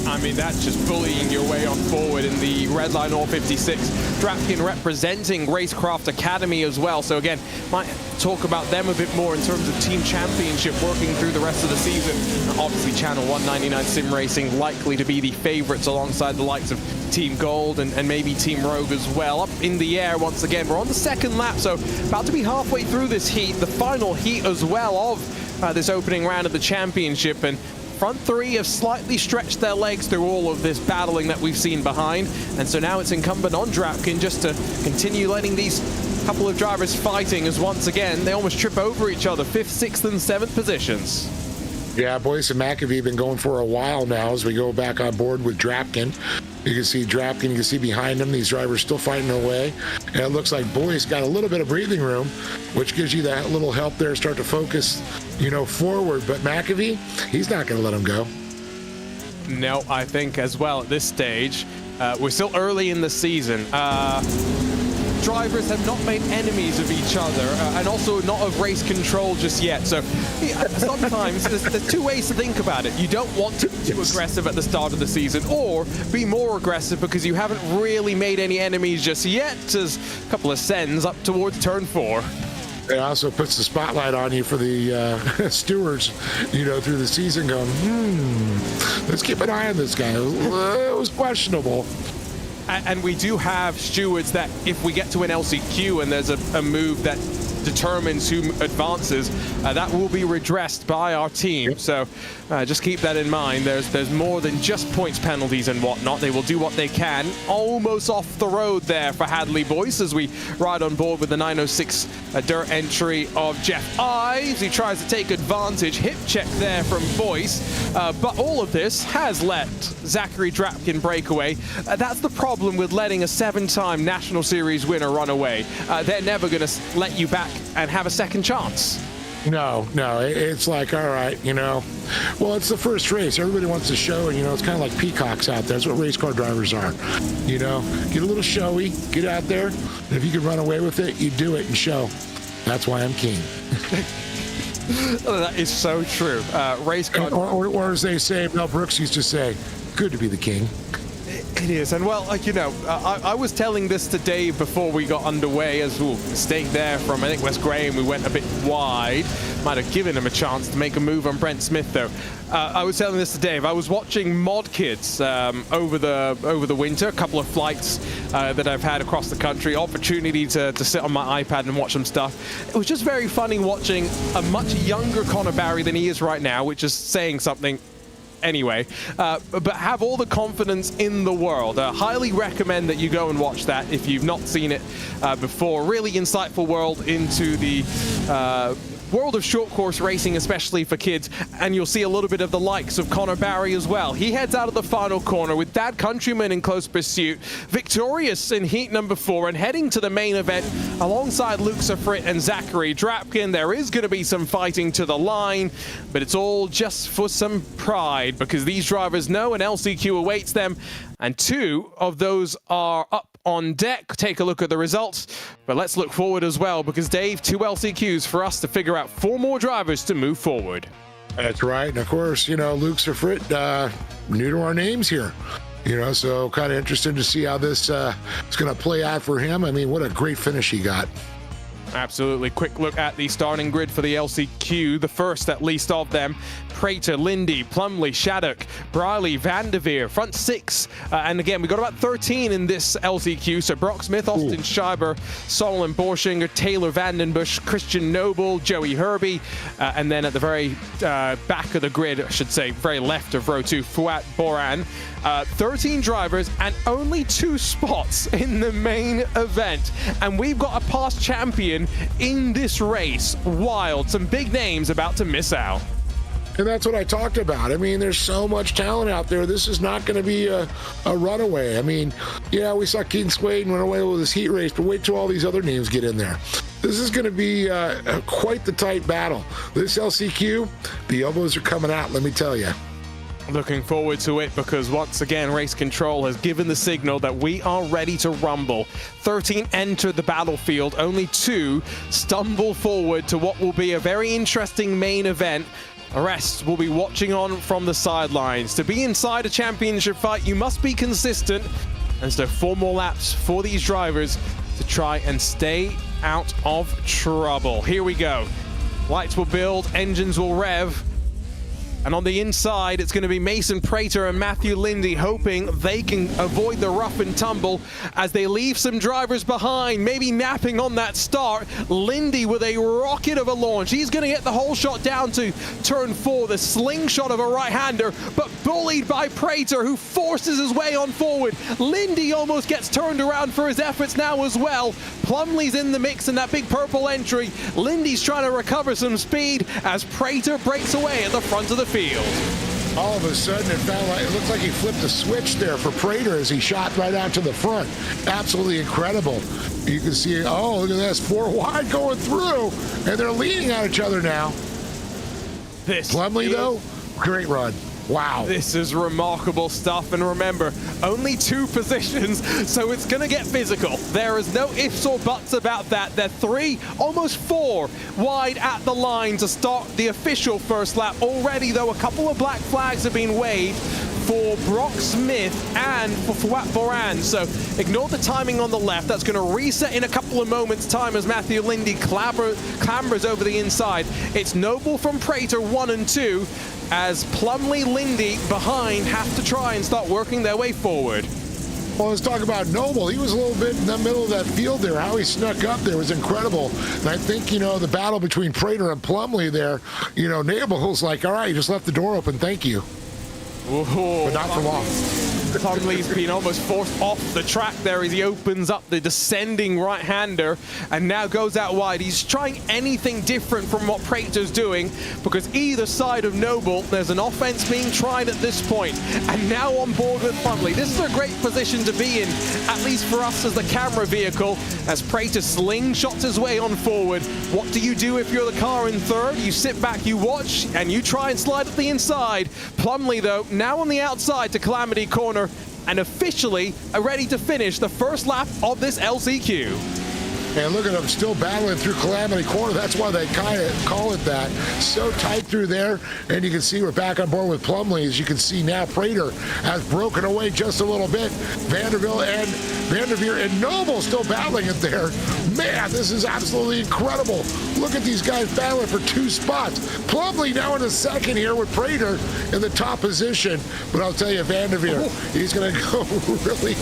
[SPEAKER 6] I mean, that's just bullying your way on forward in the red line all 56. Drapkin representing Racecraft Academy as well. So again, might talk about them a bit more in terms of team championship working through the rest of the season. And obviously, Channel 199 Sim Racing likely to be the favorites alongside the likes of Team Gold and maybe Team Rogue as well. Up in the air once again. We're on the 2nd lap, so about to be halfway through this heat, the final heat as well of this opening round of the championship. And front 3 have slightly stretched their legs through all of this battling that we've seen behind. And so now it's incumbent on Drapkin just to continue letting these couple of drivers fighting, as once again, they almost trip over each other. 5th, 6th, and 7th positions.
[SPEAKER 11] Yeah, Boyce and McAfee have been going for a while now as we go back on board with Drapkin. You can see Drapkin, you can see behind him, these drivers still fighting their way. And it looks like Boyce got a little bit of breathing room, which gives you that little help there, start to focus, forward. But McAfee, he's not going to let him go.
[SPEAKER 6] No, I think as well at this stage, we're still early in the season. Drivers have not made enemies of each other, and also not of race control just yet. So sometimes there's two ways to think about it. You don't want to be too aggressive at the start of the season, or be more aggressive because you haven't really made any enemies just yet. As a couple of sends up towards turn 4.
[SPEAKER 11] It also puts the spotlight on you for the stewards, through the season going, let's keep an eye on this guy. It was questionable.
[SPEAKER 6] And we do have stewards that if we get to an LCQ and there's a move that determines who advances, that will be redressed by our team. So just keep that in mind. There's more than just points penalties and whatnot. They will do what they can. Almost off the road there for Hadley Boyce as we ride on board with the 906 dirt entry of Jeff Ives. He tries to take advantage. Hip check there from Boyce. But all of this has let Zachary Drapkin break away. That's the problem with letting a 7-time National Series winner run away. They're never going to let you back and have a second chance.
[SPEAKER 11] No, it's like, all right, well, it's the first race. Everybody wants to show, and, it's kind of like peacocks out there. That's what race car drivers are. Get a little showy, get out there, and if you can run away with it, you do it and show. That's why I'm king.
[SPEAKER 6] That is so true. Race car...
[SPEAKER 11] Or as they say, Mel Brooks used to say, good to be the king.
[SPEAKER 6] It is, and well, I was telling this to Dave before we got underway, as we stayed there from, I think, West Graham. We went a bit wide. Might have given him a chance to make a move on Brent Smith, though. I was telling this to Dave. I was watching Mod Kids over the winter, a couple of flights that I've had across the country, opportunity to sit on my iPad and watch some stuff. It was just very funny watching a much younger Connor Barry than he is right now, which is saying something. Anyway, but have all the confidence in the world. Highly recommend that you go and watch that if you've not seen it before. Really insightful world into the world of short course racing, especially for kids, and you'll see a little bit of the likes of Connor Barry as well. He heads out of the final corner with Dad Countryman in close pursuit, victorious in heat number 4, and heading to the main event alongside Luke Safrit and Zachary Drapkin. There is going to be some fighting to the line, but it's all just for some pride, because these drivers know an LCQ awaits them, and 2 of those are up on deck. Take a look at the results, but let's look forward as well, because Dave, 2 LCQs for us to figure out 4 more drivers to move forward.
[SPEAKER 11] That's right, and of course, Luke Safrit, new to our names here. So kind of interested to see how this is going to play out for him. I mean, what a great finish he got.
[SPEAKER 6] Absolutely. Quick look at the starting grid for the LCQ. The first, at least, of them: Prater, Lindy, Plumley, Shattuck, Briley, Vanderveer, front 6. And again, we got about 13 in this LCQ. So Brock Smith, Austin Schreiber, Solomon Borschinger, Taylor Vandenbush, Christian Noble, Joey Herbie, and then at the very back of the grid, I should say, very left of row 2, Fouad Boran. 13 drivers and only 2 spots in the main event. And we've got a past champion in this race. Wild. Some big names about to miss out.
[SPEAKER 11] And that's what I talked about. I mean, there's so much talent out there. This is not going to be a runaway. I mean, yeah, we saw Keaton Swain run away with his heat race, but wait till all these other names get in there. This is going to be quite the tight battle. This LCQ, the elbows are coming out, let me tell you.
[SPEAKER 6] Looking forward to it, because once again, Race Control has given the signal that we are ready to rumble. 13 enter the battlefield, only 2 stumble forward to what will be a very interesting main event. The rest will be watching on from the sidelines. To be inside a championship fight, you must be consistent. And so 4 more laps for these drivers to try and stay out of trouble. Here we go. Lights will build, engines will rev. And on the inside, it's going to be Mason Prater and Matthew Lindy, hoping they can avoid the rough and tumble as they leave some drivers behind, maybe napping on that start. Lindy with a rocket of a launch. He's going to get the whole shot down to turn 4, the slingshot of a right-hander, but bullied by Prater, who forces his way on forward. Lindy almost gets turned around for his efforts now as well. Plumley's in the mix in that big purple entry. Lindy's trying to recover some speed as Prater breaks away at the front of the field.
[SPEAKER 11] All of a sudden, it looked like he flipped a switch there for Prater as he shot right out to the front. Absolutely incredible. You can see, oh, look at this, 4 wide going through, and they're leaning on each other now. Plumlee, though, great run. Wow.
[SPEAKER 6] This is remarkable stuff, and remember, only 2 positions, so it's going to get physical. There is no ifs or buts about that. They're 3, almost 4 wide at the line to start the official first lap. Already, though, a couple of black flags have been waved for Brock Smith and for Fouad Boran. So ignore the timing on the left. That's going to reset in a couple of moments' time as Matthew Lindy clambers over the inside. It's Noble from Prater 1 and 2 as Plumlee, Lindy behind have to try and start working their way forward.
[SPEAKER 11] Well, let's talk about Noble. He was a little bit in the middle of that field there. How he snuck up there was incredible. And I think, you know, the battle between Prater and Plumlee there, you know, Nable's like, all right, you just left the door open. Thank you.
[SPEAKER 6] Whoa.
[SPEAKER 11] But not for long.
[SPEAKER 6] Plumlee's been almost forced off the track there as he opens up the descending right-hander and now goes out wide. He's trying anything different from what Prater's doing because either side of Noble, there's an offense being tried at this point. And now on board with Plumlee. This is a great position to be in, at least for us as the camera vehicle, as Prater slingshots his way on forward. What do you do if you're the car in third? You sit back, you watch, and you try and slide up the inside. Plumlee, though, now on the outside to Calamity Corner, and officially ready to finish the first lap of this LCQ.
[SPEAKER 11] And look at him still battling through Calamity Corner. That's why they kind of call it that. So tight through there. And you can see we're back on board with Plumlee. As you can see now, Prater has broken away just a little bit. Vanderbilt and Vanderveer and Noble still battling it there. Man, this is absolutely incredible. Look at these guys battling for 2 spots. Plumlee now in the second here with Prater in the top position. But I'll tell you, Vanderveer, he's going to go really,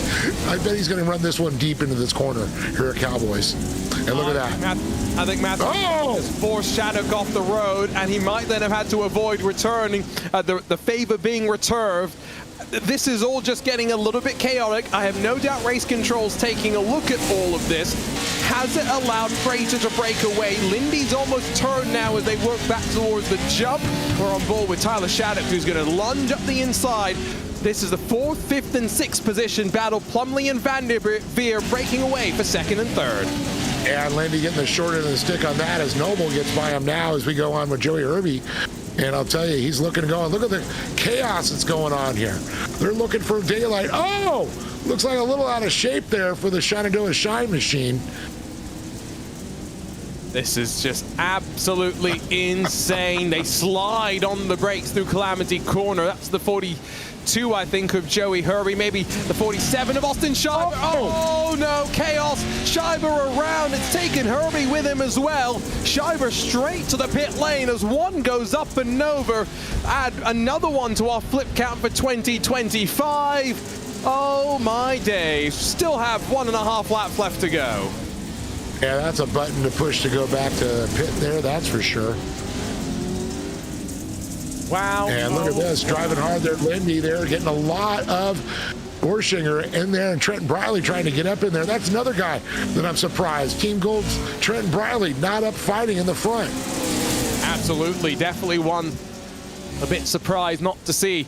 [SPEAKER 11] I bet he's going to run this one deep into this corner here at Cowboys. And look at that.
[SPEAKER 6] I think Matthew has forced Shattuck off the road, and he might then have had to avoid returning, the favor being reserved. This is all just getting a little bit chaotic. I have no doubt race control's taking a look at all of this. Has it allowed Prater to break away? Lindy's almost turned now as they work back towards the jump. We're on board with Tyler Shattuck, who's going to lunge up the inside. This is the 4th, 5th, and 6th position battle. Plumlee and Vanderveer breaking away for 2nd and 3rd.
[SPEAKER 11] And Lindy getting the short end of the stick on that as Noble gets by him now as we go on with Joey Herbie. And I'll tell you, he's looking and going. Look at the chaos that's going on here. They're looking for daylight. Oh, looks like a little out of shape there for the Shenandoah Shine Machine.
[SPEAKER 6] This is just absolutely insane. They slide on the brakes through Calamity Corner. That's the 42, I think, of Joey Herbie. Maybe the 47 of Austin Scheiber. Oh, no, chaos. Scheiber around. It's taken Herbie with him as well. Scheiber straight to the pit lane as one goes up and over. Add another one to our flip count for 2025. Oh, my days. Still have 1.5 laps left to go.
[SPEAKER 11] Yeah, that's a button to push to go back to the pit there, that's for sure.
[SPEAKER 6] Wow.
[SPEAKER 11] And look at this, driving hard there, Lindy there, getting a lot of Orshinger in there, and Trenton Briley trying to get up in there. That's another guy that I'm surprised. Team Gold's Trenton Briley not up fighting in the front.
[SPEAKER 6] Absolutely, definitely one a bit surprised not to see.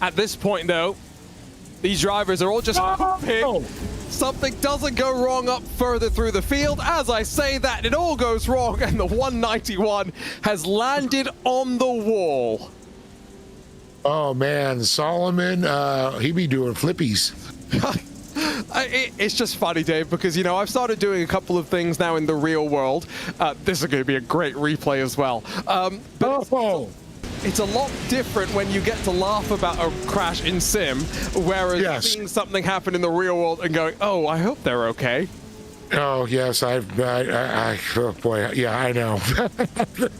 [SPEAKER 6] At this point, though, these drivers are all just hoping something doesn't go wrong up further through the field. As I say that, it all goes wrong, and the 191 has landed on the wall.
[SPEAKER 11] Oh, man, Solomon, he be doing flippies.
[SPEAKER 6] It's just funny, Dave, because, you know, I've started doing a couple of things now in the real world. This is going to be a great replay as well. It's a lot different when you get to laugh about a crash in sim, whereas seeing something happen in the real world and going, oh, I hope they're okay.
[SPEAKER 11] Oh, yes, oh boy, yeah, I know.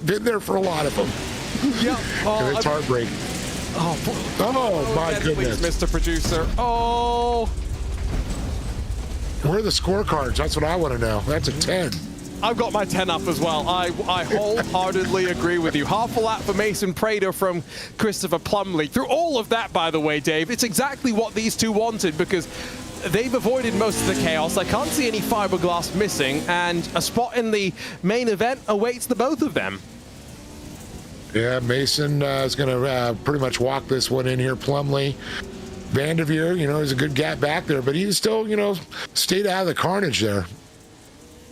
[SPEAKER 11] Been there for a lot of them.
[SPEAKER 6] Yeah.
[SPEAKER 11] It's heartbreaking. Oh, my goodness.
[SPEAKER 6] Please, Mr. Producer. Oh.
[SPEAKER 11] Where are the scorecards? That's what I want to know. That's a 10.
[SPEAKER 6] I've got my 10 up as well. I wholeheartedly agree with you. Half a lap for Mason Prater from Christopher Plumlee. Through all of that, by the way, Dave, it's exactly what these two wanted because they've avoided most of the chaos. I can't see any fiberglass missing, and a spot in the main event awaits the both of them.
[SPEAKER 11] Yeah, Mason is going to pretty much walk this one in here. Plumlee, Vanderveer, is a good gap back there, but he still, stayed out of the carnage there.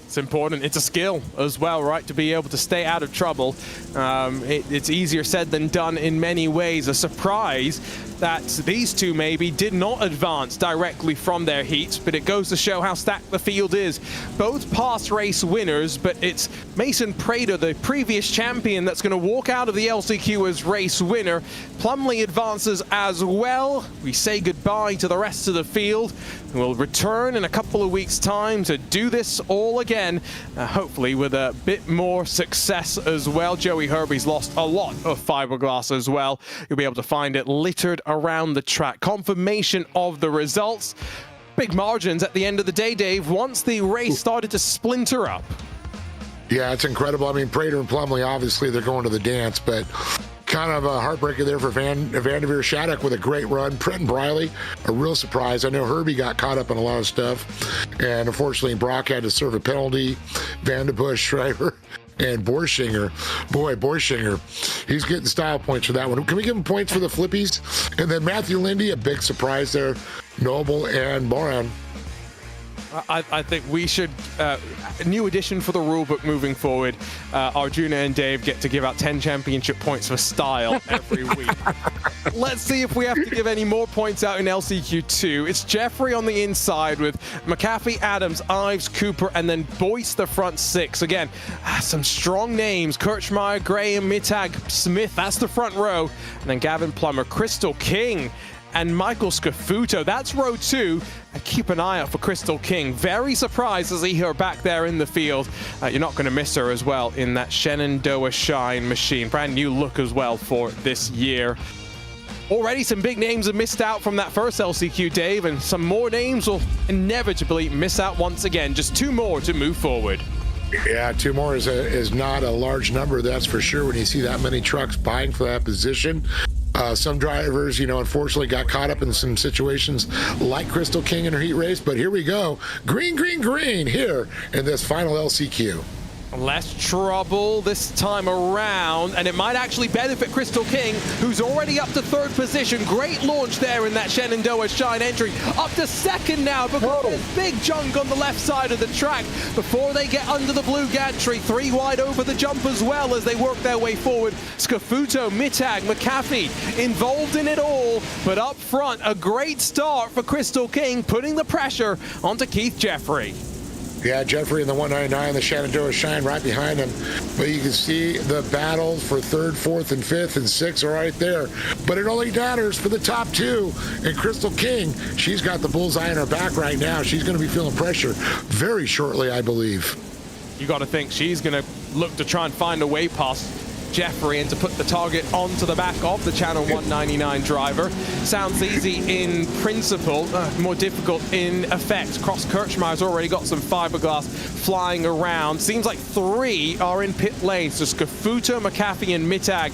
[SPEAKER 6] It's important. It's a skill as well, right? To be able to stay out of trouble. It's easier said than done in many ways. A surprise that these two maybe did not advance directly from their heats, but it goes to show how stacked the field is. Both past race winners, but it's Mason Prater, the previous champion, that's going to walk out of the LCQ as race winner. Plumlee advances as well. We say goodbye to the rest of the field. We'll return in a couple of weeks' time to do this all again, hopefully with a bit more success as well. Joey Herbie's lost a lot of fiberglass as well. You'll be able to find it littered around the track. Confirmation of the results. Big margins at the end of the day, Dave, once the race started to splinter up.
[SPEAKER 11] Yeah, it's incredible. I mean, Prater and Plumlee, obviously, they're going to the dance, but kind of a heartbreaker there for Vanderveer. Shattuck with a great run. Brenton Briley, a real surprise. I know Herbie got caught up in a lot of stuff, and unfortunately, Brock had to serve a penalty. Vanderbush, Schreiber, and Borschinger. Boy, Borschinger, he's getting style points for that one. Can we give him points for the flippies? And then Matthew Lindy, a big surprise there. Noble and Moran.
[SPEAKER 6] I think we should, a new addition for the rulebook moving forward. Arjuna and Dave get to give out 10 championship points for style every week. Let's see if we have to give any more points out in LCQ2. It's Jeffrey on the inside with McAfee, Adams, Ives, Cooper, and then Boyce the front six. Again, some strong names. Kirchmeier, Graham, Mittag, Smith, that's the front row. And then Gavin Plummer, Crystal King, and Michael Scafuto. That's row two. And keep an eye out for Crystal King. Very surprised to see her back there in the field. You're not going to miss her as well in that Shenandoah Shine machine. Brand new look as well for this year. Already some big names have missed out from that first LCQ, Dave, and some more names will inevitably miss out once again. Just two more to move forward.
[SPEAKER 11] Yeah, two more is not a large number, that's for sure, when you see that many trucks vying for that position. Some drivers, unfortunately got caught up in some situations like Crystal King in her heat race, but here we go. Green, green, green here in this final LCQ.
[SPEAKER 6] Less trouble this time around, and it might actually benefit Crystal King, who's already up to third position. Great launch there in that Shenandoah Shine entry. Up to second now because there's big junk on the left side of the track before they get under the blue gantry. 3 wide over the jump as well as they work their way forward. Scafuto, Mittag, McAfee involved in it all, but up front, a great start for Crystal King, putting the pressure onto Keith Jeffrey.
[SPEAKER 11] Yeah, Jeffrey in the 199, the Shenandoah Shine right behind him. But you can see the battle for third, fourth, and fifth, and sixth are right there. But it only matters for the top two. And Crystal King, she's got the bullseye in her back right now. She's going to be feeling pressure very shortly, I believe.
[SPEAKER 6] You got to think she's going to look to try and find a way past Jeffrey and to put the target onto the back of the Channel 199 driver. Sounds easy in principle, more difficult in effect. Cross Kirchmeier's already got some fiberglass flying around. Seems like 3 are in pit lane, so Scafuto, McAfee, and Mittag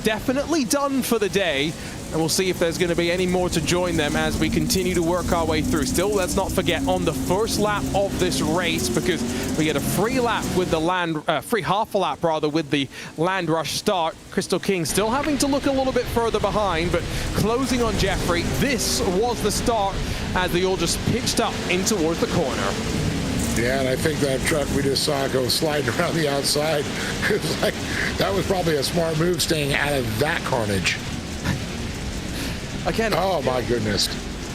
[SPEAKER 6] definitely done for the day. And we'll see if there's going to be any more to join them as we continue to work our way through. Still, let's not forget, on the first lap of this race, because we get a free lap with the free half a lap rather with the Land Rush start. Crystal King still having to look a little bit further behind, but closing on Jeffrey. This was the start as they all just pitched up in towards the corner.
[SPEAKER 11] Yeah, and I think that truck we just saw go sliding around the outside, it was like, that was probably a smart move staying out of that carnage.
[SPEAKER 6] Again,
[SPEAKER 11] oh my goodness.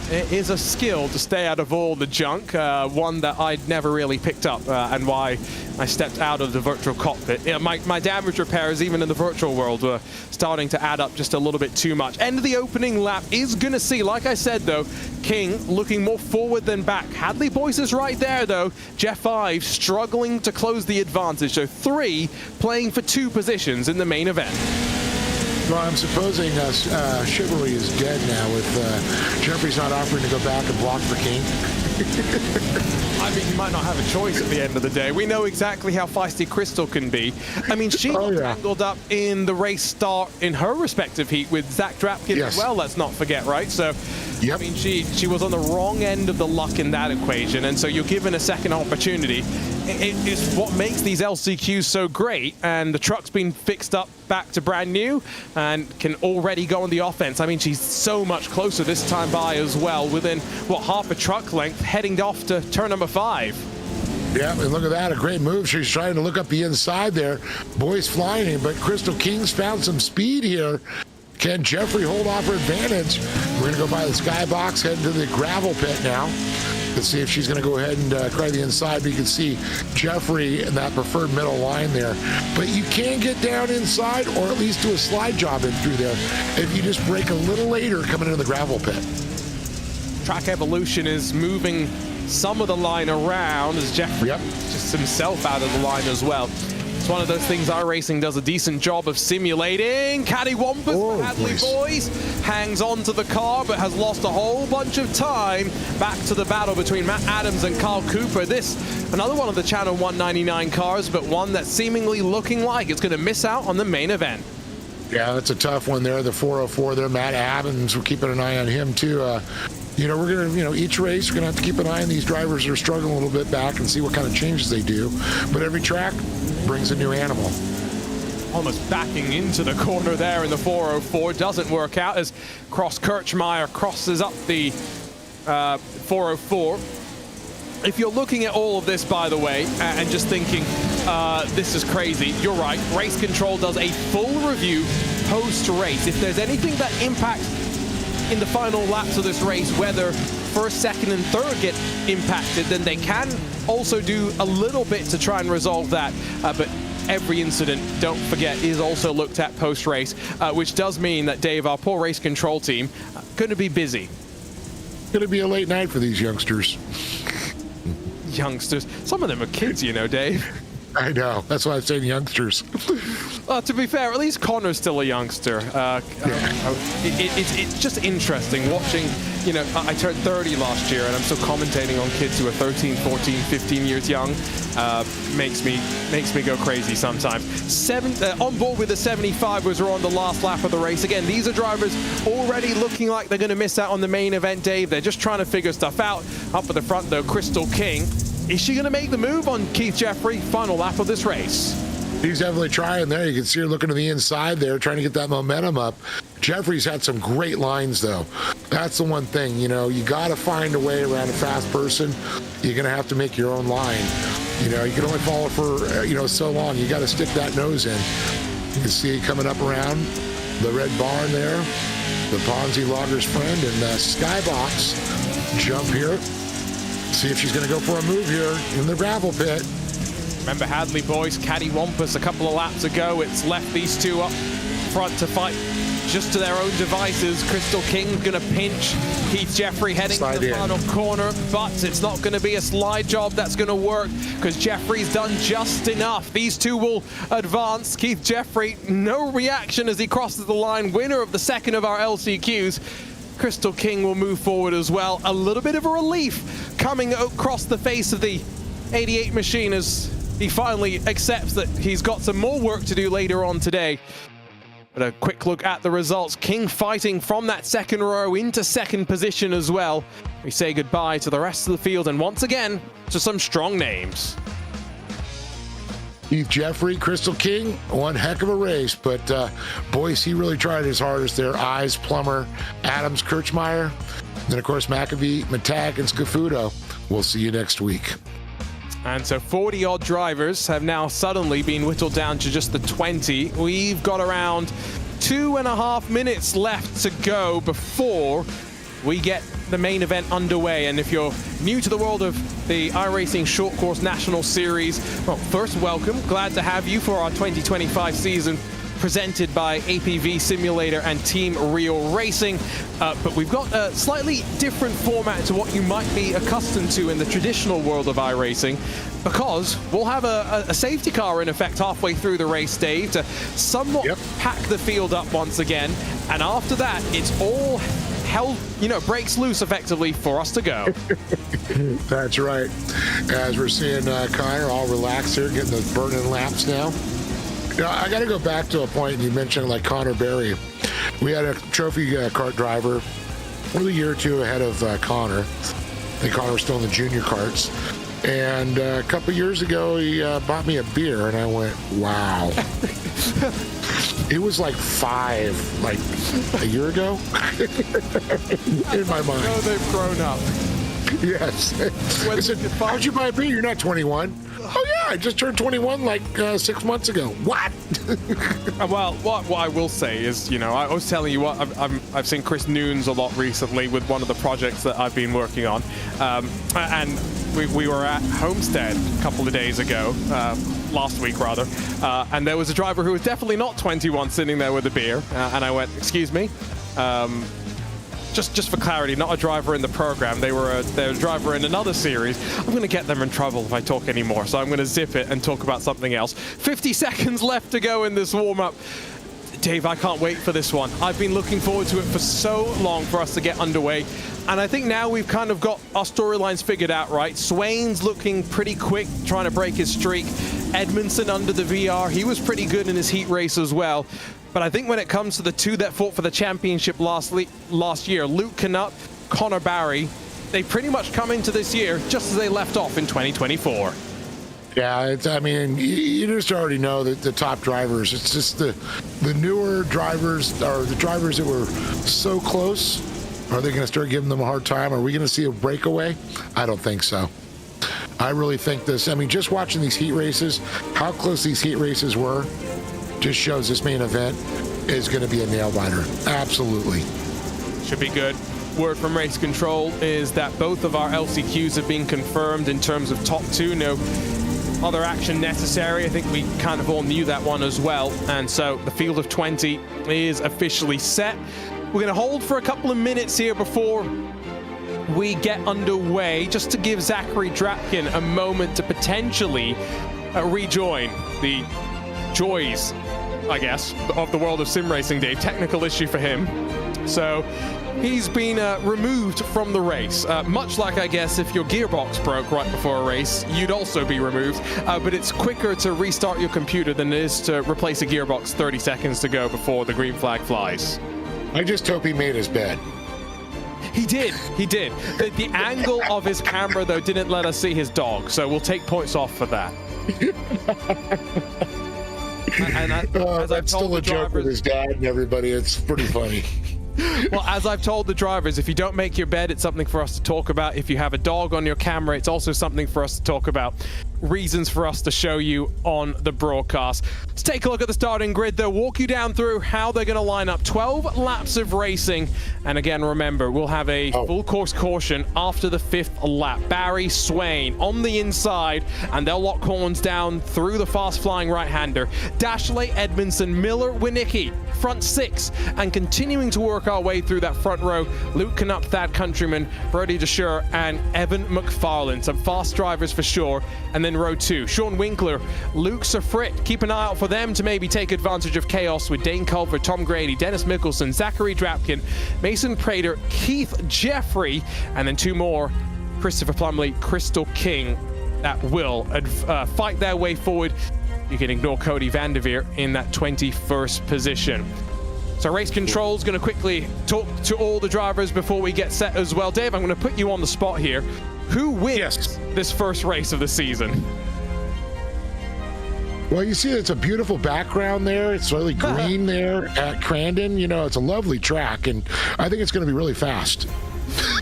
[SPEAKER 6] It is a skill to stay out of all the junk, one that I'd never really picked up, and why I stepped out of the virtual cockpit. My damage repairs, even in the virtual world, were starting to add up just a little bit too much. End of the opening lap is going to see, like I said, though, King looking more forward than back. Hadley Boyce is right there, though. Jeff Ives struggling to close the advantage, so 3 playing for 2 positions in the main event.
[SPEAKER 11] Well, I'm supposing Chivalry is dead now with Jeffrey's not offering to go back and block for King.
[SPEAKER 6] I mean, you might not have a choice at the end of the day. We know exactly how feisty Crystal can be. I mean, she got tangled up in the race start in her respective heat with Zach Drapkin as well, let's not forget, right? So, I mean, she was on the wrong end of the luck in that equation, and so you're given a second opportunity. It is what makes these LCQs so great, and the truck's been fixed up back to brand new and can already go on the offense. I mean, she's so much closer this time by as well, within, what, half a truck length, heading off to turn number 5.
[SPEAKER 11] Yeah, and look at that, a great move. She's trying to look up the inside there. Boy's flying in, but Crystal King's found some speed here. Can Jeffrey hold off her advantage? We're going to go by the skybox, head to the gravel pit now. Let's see if she's going to go ahead and cry the inside. But you can see Jeffrey in that preferred middle line there. But you can get down inside, or at least do a slide job in through there if you just brake a little later coming into the gravel pit.
[SPEAKER 6] Track Evolution is moving some of the line around as Jeffrey just himself out of the line as well. It's one of those things iRacing does a decent job of simulating. Cattywampus for Hadley Boys hangs on to the car but has lost a whole bunch of time. Back to the battle between Matt Adams and Kyle Cooper. This, another one of the Channel 199 cars, but one that's seemingly looking like it's going to miss out on the main event.
[SPEAKER 11] Yeah, that's a tough one there. The 404 there, Matt Adams, we're keeping an eye on him too. You know, we're going to, each race, we're going to have to keep an eye on these drivers that are struggling a little bit back and see what kind of changes they do. But every track brings a new animal.
[SPEAKER 6] Almost backing into the corner there in the 404. Doesn't work out as Cross Kirchmeier crosses up the 404. If you're looking at all of this, by the way, and just thinking, this is crazy, you're right. Race Control does a full review post-race. If there's anything that impacts in the final laps of this race, whether first, second, and third get impacted, then they can also do a little bit to try and resolve that. But every incident, don't forget, is also looked at post-race, which does mean that, Dave, our poor race control team, going to be busy.
[SPEAKER 11] Going to be a late night for these youngsters.
[SPEAKER 6] Youngsters. Some of them are kids, you know, Dave.
[SPEAKER 11] I know. That's why I'm saying youngsters.
[SPEAKER 6] To be fair, at least Connor's still a youngster. It's just interesting watching, you know, I turned 30 last year and I'm still commentating on kids who are 13, 14, 15 years young. Makes me go crazy sometimes. On board with the 75 are on the last lap of the race. Again, these are drivers already looking like they're going to miss out on the main event, Dave. They're just trying to figure stuff out. Up at the front, though, Crystal King. Is she going to make the move on Keith Jeffrey? Final lap of this race.
[SPEAKER 11] He's definitely trying there. You can see her looking to the inside there, trying to get that momentum up. Jeffrey's had some great lines, though. That's the one thing, you know, you got to find a way around a fast person. You're going to have to make your own line. You know, you can only follow for, so long. You got to stick that nose in. You can see it coming up around the red barn there. The Ponzi Logger's friend and the Skybox jump here. See if she's going to go for a move here in the gravel pit.
[SPEAKER 6] Remember Hadley Boys, Cattywampus a couple of laps ago. It's left these two up front to fight just to their own devices. Crystal King going to pinch Keith Jeffrey heading to the final corner, but it's not going to be a slide job that's going to work because Jeffrey's done just enough. These two will advance. Keith Jeffrey, no reaction as he crosses the line, winner of the second of our LCQs. Crystal King will move forward as well. A little bit of a relief coming across the face of the 88 machine as he finally accepts that he's got some more work to do later on today. But a quick look at the results. King fighting from that second row into second position as well. We say goodbye to the rest of the field and once again to some strong names.
[SPEAKER 11] Keith Jeffrey, Crystal King, one heck of a race, but boys, he really tried his hardest there. Eyes, Plummer, Adams, Kirchmeier, then of course McAvee, Matag, and Scafuto. We'll see you next week.
[SPEAKER 6] And so 40-odd drivers have now suddenly been whittled down to just the 20. We've got around 2.5 minutes left to go before we get the main event underway. And if you're new to the world of the iRacing Short Course National Series, well, first, welcome. Glad to have you for our 2025 season presented by APV Simulator and Team Real Racing. But we've got a slightly different format to what you might be accustomed to in the traditional world of iRacing, because we'll have a safety car in effect halfway through the race, Dave, to somewhat pack the field up once again. And after that, it's all held, breaks loose effectively for us to go.
[SPEAKER 11] That's right. As we're seeing Connor all relaxed here, getting those burning laps now. I got to go back to a point you mentioned, like Connor Berry. We had a trophy kart driver a year or two ahead of Connor. I think Connor was still in the junior karts. And a couple years ago, he bought me a beer, and I went, wow. It was like 5, like a year ago, in my mind.
[SPEAKER 6] Oh, they've grown up.
[SPEAKER 11] Yes. I said, how'd you buy a beer? You're not 21. Oh, yeah, I just turned 21 like 6 months ago. What?
[SPEAKER 6] Well, what I will say is, I was telling you what, I've seen Chris Noons a lot recently with one of the projects that I've been working on. And we were at Homestead a couple of days ago, last week rather, and there was a driver who was definitely not 21 sitting there with a beer, and I went, excuse me? Just for clarity, not a driver in the program. They were a driver in another series. I'm going to get them in trouble if I talk anymore, so I'm going to zip it and talk about something else. 50 seconds left to go in this warm-up. Dave, I can't wait for this one. I've been looking forward to it for so long for us to get underway. And I think now we've kind of got our storylines figured out, right? Swain's looking pretty quick, trying to break his streak. Edmondson under the VR. He was pretty good in his heat race as well. But I think when it comes to the two that fought for the championship last year, Luke Knupp, Connor Barry, they pretty much come into this year just as they left off in 2024.
[SPEAKER 11] Yeah, I mean, you just already know that the top drivers, it's just the newer drivers, or the drivers that were so close. Are they going to start giving them a hard time? Are we going to see a breakaway? I don't think so. I really think this, I mean, just watching these heat races, how close these heat races were, just shows this main event is going to be a nail-biter. Absolutely.
[SPEAKER 6] Should be good. Word from race control is that both of our LCQs have been confirmed in terms of top 2. No other action necessary. I think we kind of all knew that one as well. And so the field of 20 is officially set. We're going to hold for a couple of minutes here before we get underway, just to give Zachary Drapkin a moment to potentially rejoin the joys, I guess, of the world of sim racing, Dave. Technical issue for him. So he's been removed from the race. Much like, I guess, if your gearbox broke right before a race, you'd also be removed. But it's quicker to restart your computer than it is to replace a gearbox 30 seconds to go before the green flag flies.
[SPEAKER 11] I just hope he made his bed.
[SPEAKER 6] He did. The angle of his camera, though, didn't let us see his dog, so we'll take points off for that.
[SPEAKER 11] That's still a joke with his dad and everybody. It's pretty funny.
[SPEAKER 6] Well, as I've told the drivers, if you don't make your bed, it's something for us to talk about. If you have a dog on your camera, it's also something for us to talk about. Reasons for us to show you on the broadcast. Let's take a look at the starting grid. They'll walk you down through how they're going to line up. 12 laps of racing. And again, remember, we'll have a full course caution after the 5th lap. Barry, Swain on the inside, and they'll lock horns down through the fast-flying right-hander. Dashley, Edmondson, Miller, Winnicki, front 6, and continuing to work our way through that front row, Luke Knupp, Thad Countryman, Brody Desure, and Evan McFarlane. Some fast drivers for sure. And then row 2, Sean Winkler, Luke Sofrit. Keep an eye out for them to maybe take advantage of chaos with Dane Culver, Tom Grady, Dennis Mickelson, Zachary Drapkin, Mason Prater, Keith Jeffrey, and then 2 more, Christopher Plumley, Crystal King, that will fight their way forward. You can ignore Cody Vanderveer in that 21st position. So race control's going to quickly talk to all the drivers before we get set as well. Dave, I'm going to put you on the spot here. Who wins this first race of the season?
[SPEAKER 11] Well, you see it's a beautiful background there. It's slightly green there at Crandon. You know, it's a lovely track, and I think it's going to be really fast.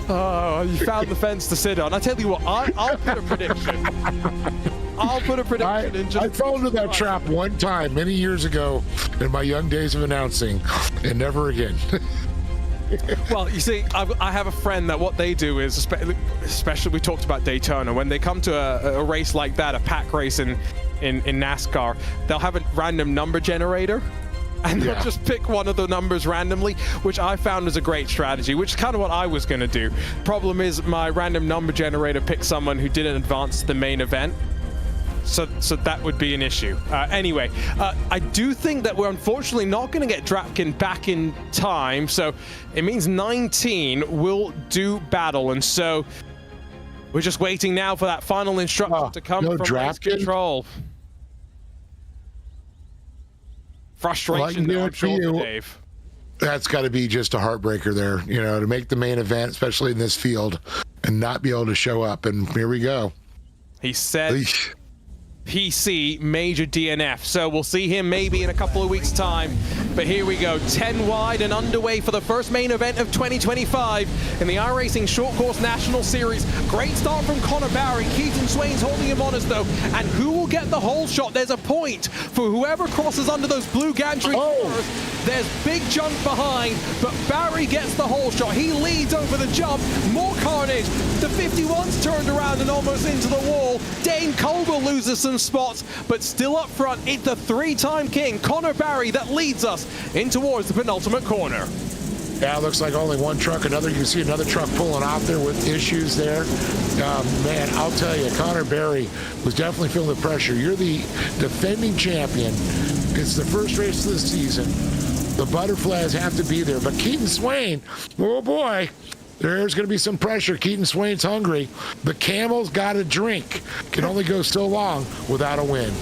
[SPEAKER 6] Oh, you found the fence to sit on. I tell you what, I'll put a prediction.
[SPEAKER 11] I fell into that trap one time many years ago in my young days of announcing, and never again.
[SPEAKER 6] Well, you see, I have a friend that what they do is, especially we talked about Daytona, when they come to a race like that, a pack race in NASCAR, they'll have a random number generator. And they'll just pick one of the numbers randomly, which I found is a great strategy, which is kind of what I was going to do. Problem is, my random number generator picked someone who didn't advance to the main event. So that would be an issue. Anyway, I do think that we're unfortunately not going to get Drapkin back in time, so it means 19 will do battle, and so we're just waiting now for that final instruction to come from race control. Frustration there, I'm sure, Dave.
[SPEAKER 11] That's got to be just a heartbreaker there, you know, to make the main event, especially in this field, and not be able to show up. And here we go.
[SPEAKER 6] He said PC major DNF, so we'll see him maybe in a couple of weeks' time. But here we go, 10 wide and underway for the first main event of 2025 in the iRacing Short Course National Series. Great start from Connor Barry. Keaton Swain's holding him honest though, and who will get the whole shot? There's a point for whoever crosses under those blue gantry doors. There's big junk behind, but Barry gets the whole shot. He leads over the jump. More carnage. The 51's turned around and almost into the wall. Dane Culver loses some spots, but still up front, it's the three-time king, Connor Barry, that leads us in towards the penultimate corner.
[SPEAKER 11] Yeah, it looks like only one truck. You can see another truck pulling out there with issues there. Man, I'll tell you, Connor Barry was definitely feeling the pressure. You're the defending champion. It's the first race of the season. The butterflies have to be there. But Keaton Swain, oh boy, there's going to be some pressure. Keaton Swain's hungry. The camel's got a drink. Can only go so long without a win.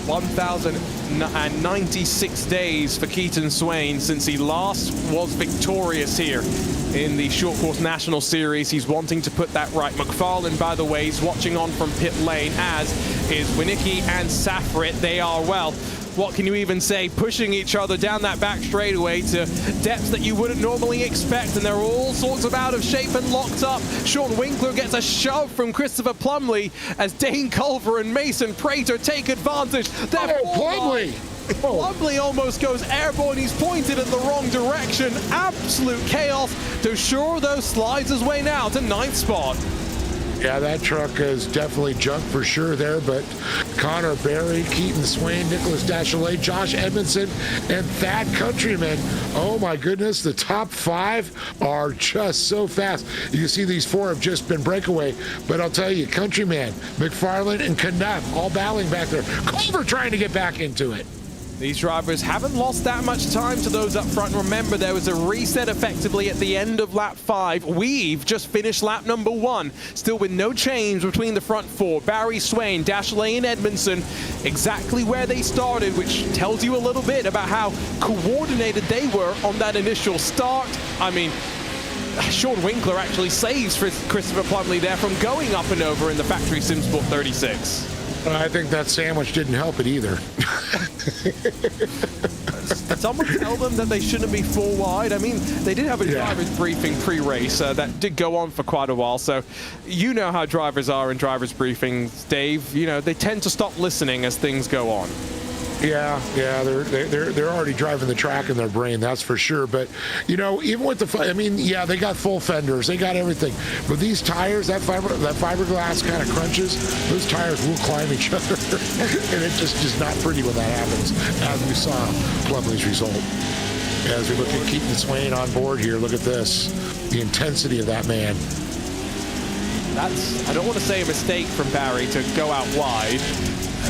[SPEAKER 6] 1,096 days for Keaton Swain since he last was victorious here in the Short Course National Series. He's wanting to put that right. McFarlane, by the way, is watching on from pit lane, as is Winicki and Safrit. They are, well, what can you even say, pushing each other down that back straightaway to depths that you wouldn't normally expect, and they're all sorts of out of shape and locked up. Sean Winkler gets a shove from Christopher Plumley as Dane Culver and Mason Prater take advantage.
[SPEAKER 11] Plumley!
[SPEAKER 6] Plumley almost goes airborne. He's pointed in the wrong direction. Absolute chaos to shore those slides his way now to 9th spot.
[SPEAKER 11] Yeah, that truck is definitely junk for sure there, but Connor Barry, Keaton Swain, Nicholas Dachelet, Josh Edmondson, and Thad Countryman. Oh my goodness, the top 5 are just so fast. You can see these 4 have just been breakaway, but I'll tell you, Countryman, McFarlane, and Knupp all battling back there. Culver trying to get back into it.
[SPEAKER 6] These drivers haven't lost that much time to those up front. Remember, there was a reset effectively at the end of lap 5. We've just finished lap number 1, still with no change between the front 4. Barry, Swain, Dachelet, and Edmondson exactly where they started, which tells you a little bit about how coordinated they were on that initial start. I mean, Sean Winkler actually saves Christopher Plumley there from going up and over in the factory SimSport 36.
[SPEAKER 11] I think that sandwich didn't help it either.
[SPEAKER 6] Did someone tell them that they shouldn't be 4 wide? I mean, they did have a driver's briefing pre-race that did go on for quite a while, so you know how drivers are in driver's briefings, Dave. You know, they tend to stop listening as things go on.
[SPEAKER 11] Yeah, they're already driving the track in their brain, that's for sure. But you know, even with the, I mean, yeah, they got full fenders, they got everything. But these tires, that fiberglass kind of crunches. Those tires will climb each other, and it just is not pretty when that happens. As we saw Plumley's result. As we look at Keaton Swain on board here, look at this, the intensity of that man.
[SPEAKER 6] That's, I don't want to say a mistake from Barry to go out wide,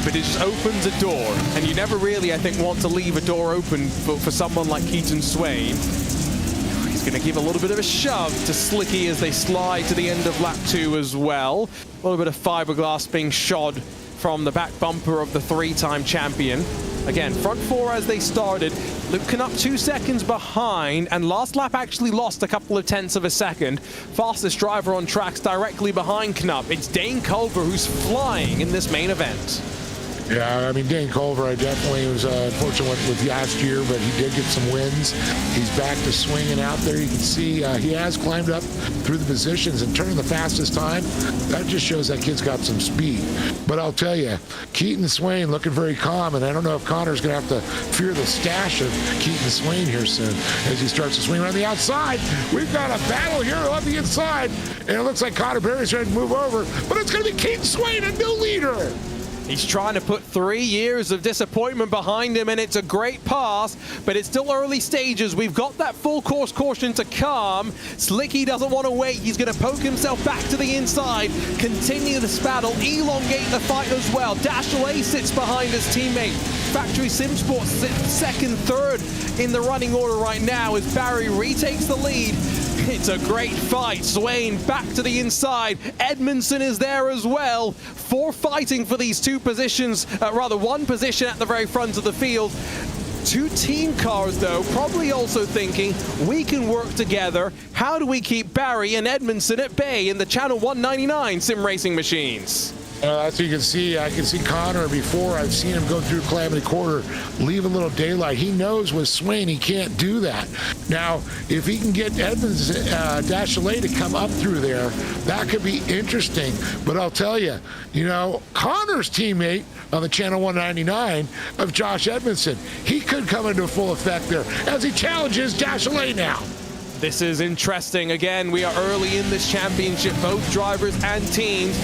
[SPEAKER 6] but it just opens a door, and you never really, I think, want to leave a door open for someone like Keaton Swain. He's going to give a little bit of a shove to Slicky as they slide to the end of lap 2 as well. A little bit of fiberglass being shod from the back bumper of the 3-time champion. Again, front 4 as they started. Luke Knupp 2 seconds behind, and last lap actually lost a couple of tenths of a second. Fastest driver on tracks directly behind Knupp. It's Dane Culver who's flying in this main event.
[SPEAKER 11] Yeah, I mean, Dane Culver, I definitely was unfortunate with last year, but he did get some wins. He's back to swinging out there. You can see he has climbed up through the positions and turned the fastest time. That just shows that kid's got some speed. But I'll tell you, Keaton Swain looking very calm, and I don't know if Connor's going to have to fear the stash of Keaton Swain here soon as he starts to swing around the outside. We've got a battle here on the inside, and it looks like Connor Barry's trying to move over, but it's going to be Keaton Swain, a new leader.
[SPEAKER 6] He's trying to put 3 years of disappointment behind him, and it's a great pass, but it's still early stages. We've got that full course caution to come. Slicky doesn't want to wait. He's going to poke himself back to the inside, continue this battle, elongate the fight as well. Dashley sits behind his teammate. Factory Simsport sits second, third in the running order right now as Barry retakes the lead. It's a great fight. Swain back to the inside. Edmondson is there as well. 4 fighting for these 2 positions, rather 1 position at the very front of the field. 2 team cars though, probably also thinking we can work together. How do we keep Barry and Edmondson at bay in the Channel 199 sim racing machines?
[SPEAKER 11] As you can see, I can see Connor before. I've seen him go through Calamity Quarter, leave a little daylight. He knows with Swain he can't do that. Now, if he can get Edmonds, Dashley to come up through there, that could be interesting. But I'll tell you, Connor's teammate on the Channel 199 of Josh Edmondson, he could come into full effect there as he challenges Dashley now.
[SPEAKER 6] This is interesting. Again, we are early in this championship, both drivers and teams.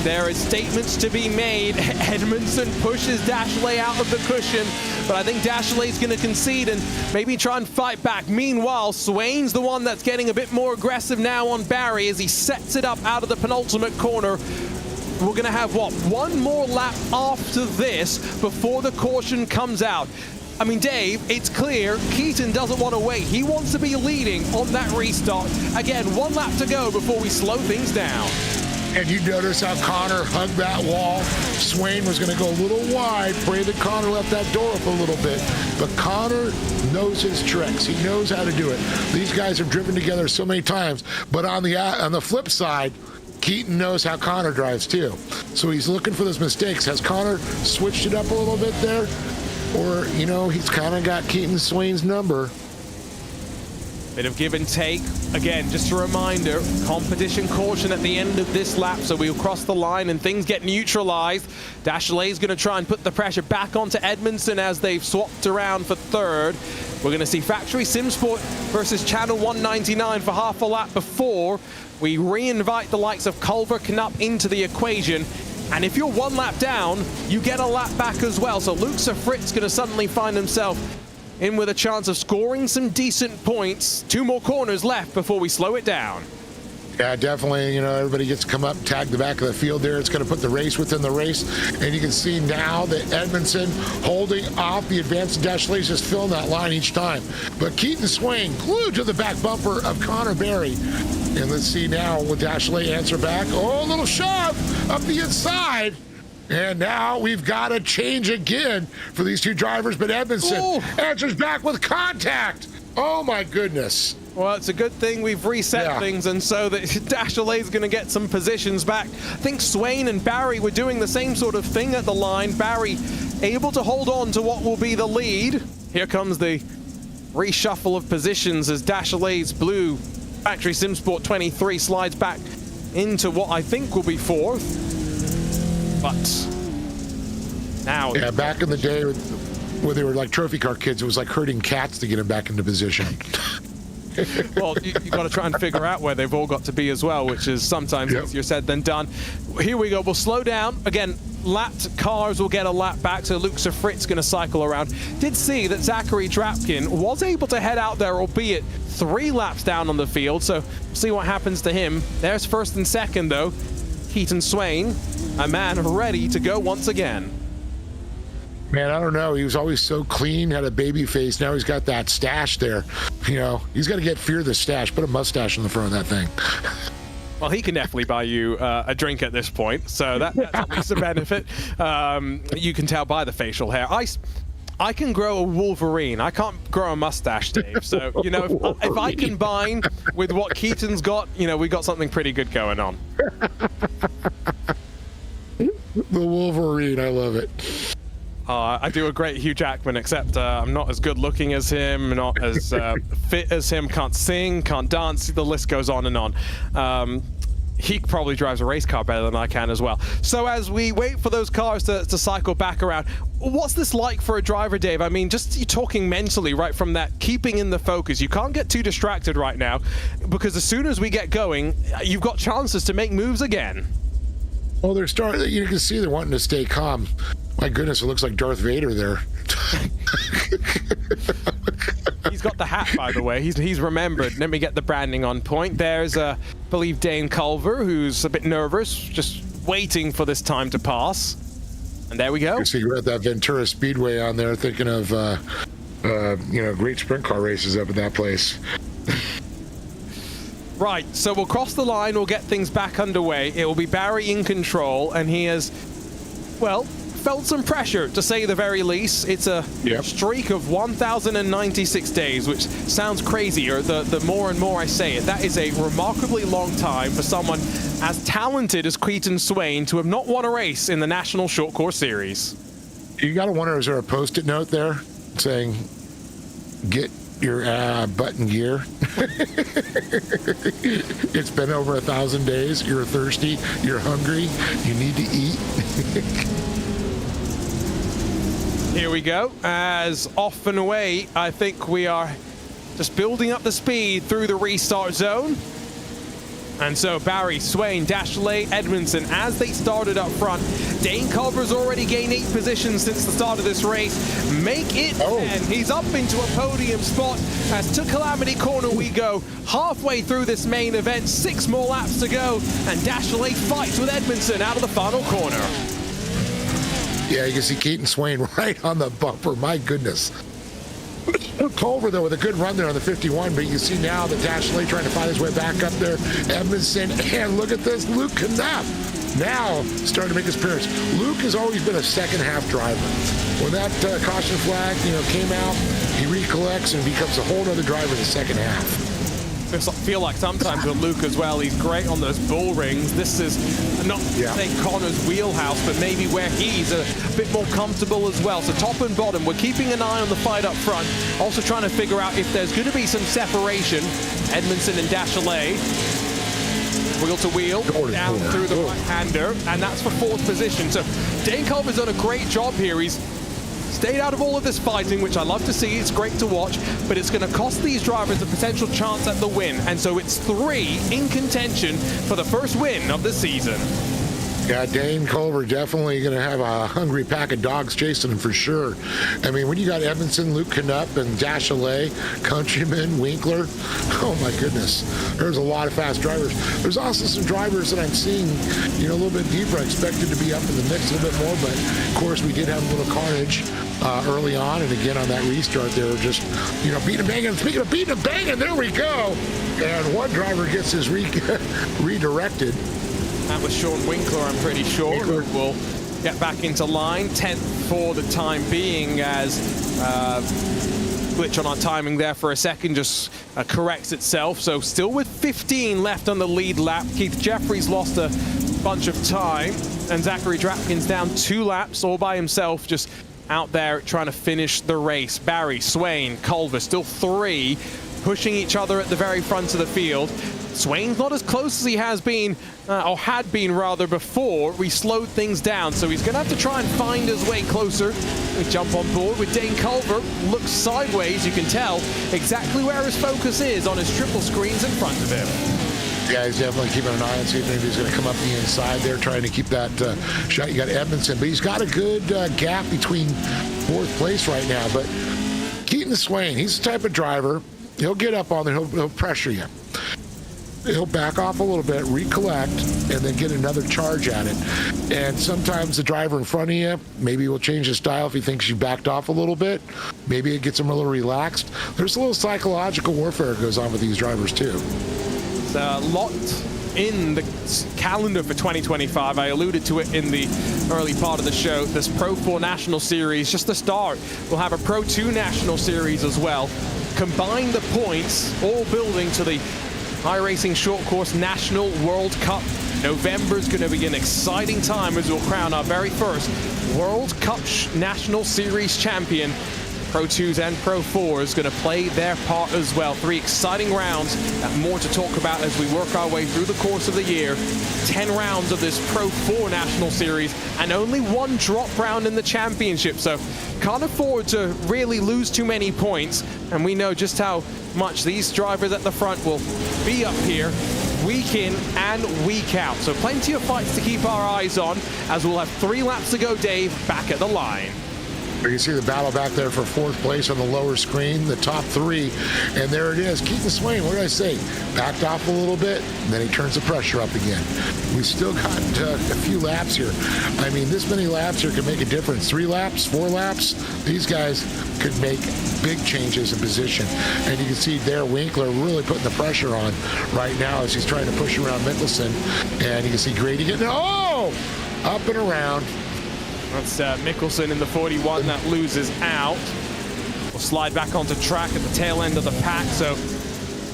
[SPEAKER 6] There are statements to be made. Edmondson pushes Dashley out of the cushion, but I think Dashley's going to concede and maybe try and fight back. Meanwhile, Swain's the one that's getting a bit more aggressive now on Barry as he sets it up out of the penultimate corner. We're going to have, what, 1 more lap after this before the caution comes out. I mean, Dave, it's clear Keaton doesn't want to wait. He wants to be leading on that restart. Again, 1 lap to go before we slow things down.
[SPEAKER 11] And you notice how Connor hugged that wall. Swain was going to go a little wide. Pray that Connor left that door up a little bit. But Connor knows his tricks. He knows how to do it. These guys have driven together so many times. But on the flip side, Keaton knows how Connor drives too. So he's looking for those mistakes. Has Connor switched it up a little bit there? Or, he's kind of got Keaton Swain's number.
[SPEAKER 6] Bit of give and take. Again, just a reminder, competition caution at the end of this lap, so we'll cross the line and things get neutralized. Dashley's going to try and put the pressure back onto Edmondson as they've swapped around for 3rd. We're going to see Factory Simsport versus Channel 199 for half a lap before we re-invite the likes of Culver Knupp into the equation. And if you're 1 lap down, you get a lap back as well. So Luke Safrit's going to suddenly find himself in with a chance of scoring some decent points. 2 more corners left before we slow it down.
[SPEAKER 11] Yeah, definitely. Everybody gets to come up, tag the back of the field there. It's going to put the race within the race. And you can see now that Edmondson holding off the advanced Dashley's just filling that line each time. But Keaton Swain glued to the back bumper of Connor Barry. And let's see now, will Dashley answer back? Oh, a little shove up the inside. And now we've got a change again for these 2 drivers, but Edmondson answers back with contact. Oh my goodness.
[SPEAKER 6] Well, it's a good thing we've reset things, and so that Dashley's going to get some positions back. I think Swain and Barry were doing the same sort of thing at the line. Barry able to hold on to what will be the lead. Here comes the reshuffle of positions as Dashley's blue Factory Simsport 23 slides back into what I think will be 4th. But now...
[SPEAKER 11] Yeah, back in the day where they were like trophy car kids, it was like herding cats to get them back into position.
[SPEAKER 6] Well, you got to try and figure out where they've all got to be as well, which is sometimes easier said than done. Here we go. We'll slow down. Again, lapped cars will get a lap back, so Luke Safrit's going to cycle around. Did see that Zachary Drapkin was able to head out there, albeit 3 laps down on the field, so we'll see what happens to him. There's 1st and 2nd, though. Keaton Swain, a man ready to go once again.
[SPEAKER 11] Man, I don't know. He was always so clean, had a baby face. Now he's got that stash there. He's got to get Fear the Stash. Put a mustache in the front of that thing.
[SPEAKER 6] Well, he can definitely buy you a drink at this point, so that's at least a benefit. You can tell by the facial hair. I can grow a Wolverine. I can't grow a mustache, Dave. So, if I combine with what Keaton's got, we got something pretty good going on.
[SPEAKER 11] The Wolverine, I love it.
[SPEAKER 6] I do a great Hugh Jackman, except I'm not as good looking as him, not as fit as him, can't sing, can't dance, the list goes on and on. He probably drives a race car better than I can as well. So as we wait for those cars to cycle back around, what's this like for a driver, Dave? I mean, just you're talking mentally, right, from that keeping in the focus. You can't get too distracted right now, because as soon as we get going, you've got chances to make moves again.
[SPEAKER 11] Well, they're starting. You can see they're wanting to stay calm. My goodness, it looks like Darth Vader there.
[SPEAKER 6] He's got the hat, by the way. He's remembered. Let me get the branding on point. There's, I believe, Dane Culver, who's a bit nervous, just waiting for this time to pass. And there we go.
[SPEAKER 11] You see, you're at that Ventura Speedway on there, thinking of, great sprint car races up at that place.
[SPEAKER 6] Right, so we'll cross the line, we'll get things back underway. It will be Barry in control, and he has, well, felt some pressure, to say the very least. It's a streak of 1,096 days, which sounds crazier the more and more I say it. That is a remarkably long time for someone as talented as Keaton Swain to have not won a race in the National Short Course Series.
[SPEAKER 11] You got to wonder, is there a Post-it note there saying, get your butt in gear? It's been over 1,000 days. You're thirsty. You're hungry. You need to eat.
[SPEAKER 6] Here we go. As off and away, I think we are just building up the speed through the restart zone. And so Barry, Swain, Dashley, Edmondson, as they started up front. Dane Culver's already gained 8 positions since the start of this race. Make it 10. He's up into a podium spot as to Calamity Corner we go. Halfway through this main event, 6 more laps to go. And Dashley fights with Edmondson out of the final corner.
[SPEAKER 11] Yeah, you can see Keaton Swain right on the bumper. My goodness. Culver, though, with a good run there on the 51, but you see now that Dashley trying to find his way back up there. Edmondson, and look at this, Luke Knapp now starting to make his appearance. Luke has always been a second-half driver. When that caution flag, came out, he recollects and becomes a whole other driver in the second half.
[SPEAKER 6] I feel like sometimes with Luke as well, he's great on those bull rings. This is not, say, Connor's wheelhouse, but maybe where he's a bit more comfortable as well. So top and bottom, we're keeping an eye on the fight up front. Also trying to figure out if there's going to be some separation. Edmondson and Dashley, wheel to wheel, down through the right-hander, and that's for 4th position. So Dane Culver's done a great job here. He's stayed out of all of this fighting, which I love to see. It's great to watch, but it's going to cost these drivers a potential chance at the win. And so it's 3 in contention for the first win of the season.
[SPEAKER 11] Yeah, Dane Culver definitely going to have a hungry pack of dogs chasing him for sure. I mean, when you got Edmondson, Luke Knapp, and Dashley, Countryman, Winkler, oh my goodness, there's a lot of fast drivers. There's also some drivers that I'm seeing, a little bit deeper. I expected to be up in the mix a little bit more, but of course we did have a little carnage early on, and again on that restart, they were just, beating and banging. Speaking of beating and banging, there we go. And one driver gets his redirected.
[SPEAKER 6] That was Sean Winkler, I'm pretty sure, who will get back into line. 10th for the time being, as glitch on our timing there for a second just corrects itself. So still with 15 left on the lead lap. Keith Jeffries lost a bunch of time, and Zachary Drapkin's down 2 laps all by himself, just out there trying to finish the race. Barry, Swain, Culver, still 3, pushing each other at the very front of the field. Swain's not as close as he has been, or had been rather, before we slowed things down, so he's going to have to try and find his way closer. We jump on board with Dane Culver, looks sideways, you can tell exactly where his focus is on his triple screens in front of him.
[SPEAKER 11] Yeah, he's definitely keeping an eye on see if he's going to come up the inside there, trying to keep that shot. You got Edmondson, but he's got a good gap between 4th place right now. But Keaton Swain, he's the type of driver, he'll get up on there, he'll pressure you. He'll back off a little bit, recollect, and then get another charge at it. And sometimes the driver in front of you, maybe will change his style if he thinks you backed off a little bit. Maybe it gets him a little relaxed. There's a little psychological warfare that goes on with these drivers too.
[SPEAKER 6] It's a lot in the calendar for 2025. I alluded to it in the early part of the show. This Pro 4 National Series, just the start. We'll have a Pro 2 National Series as well. Combine the points, all building to the iRacing Short Course National World Cup. November is going to be an exciting time as we'll crown our very first World Cup National Series champion. Pro 2s and Pro 4s going to play their part as well. 3 exciting rounds, and more to talk about as we work our way through the course of the year. 10 rounds of this Pro 4 National Series, and only 1 drop round in the championship, so can't afford to really lose too many points. And we know just how much these drivers at the front will be up here week in and week out. So plenty of fights to keep our eyes on, as we'll have 3 laps to go, Dave, back at the line.
[SPEAKER 11] You can see the battle back there for 4th place on the lower screen, the top 3. And there it is. Keaton Swain, what did I say? Backed off a little bit, and then he turns the pressure up again. We still got a few laps here. I mean, this many laps here could make a difference. 3 laps, 4 laps, these guys could make big changes in position. And you can see there Winkler really putting the pressure on right now as he's trying to push around Mickelson. And you can see Grady getting, up and around.
[SPEAKER 6] That's Mickelson in the 41 that loses out. We'll slide back onto track at the tail end of the pack, so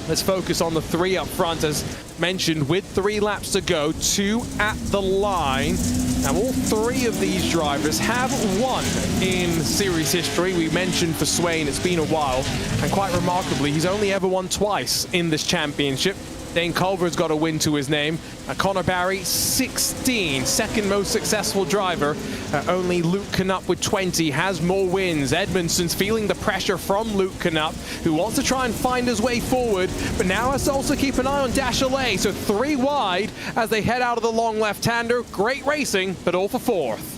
[SPEAKER 6] let's focus on the 3 up front. As mentioned, with 3 laps to go, 2 at the line. Now, all 3 of these drivers have won in series history. We mentioned for Swain, it's been a while, and quite remarkably, he's only ever won twice in this championship. Dane Culver's got a win to his name. Connor Barry, 16, second most successful driver. Only Luke Knupp with 20 has more wins. Edmondson's feeling the pressure from Luke Knupp, who wants to try and find his way forward, but now has to also keep an eye on Dashley. So 3 wide as they head out of the long left-hander. Great racing, but all for 4th.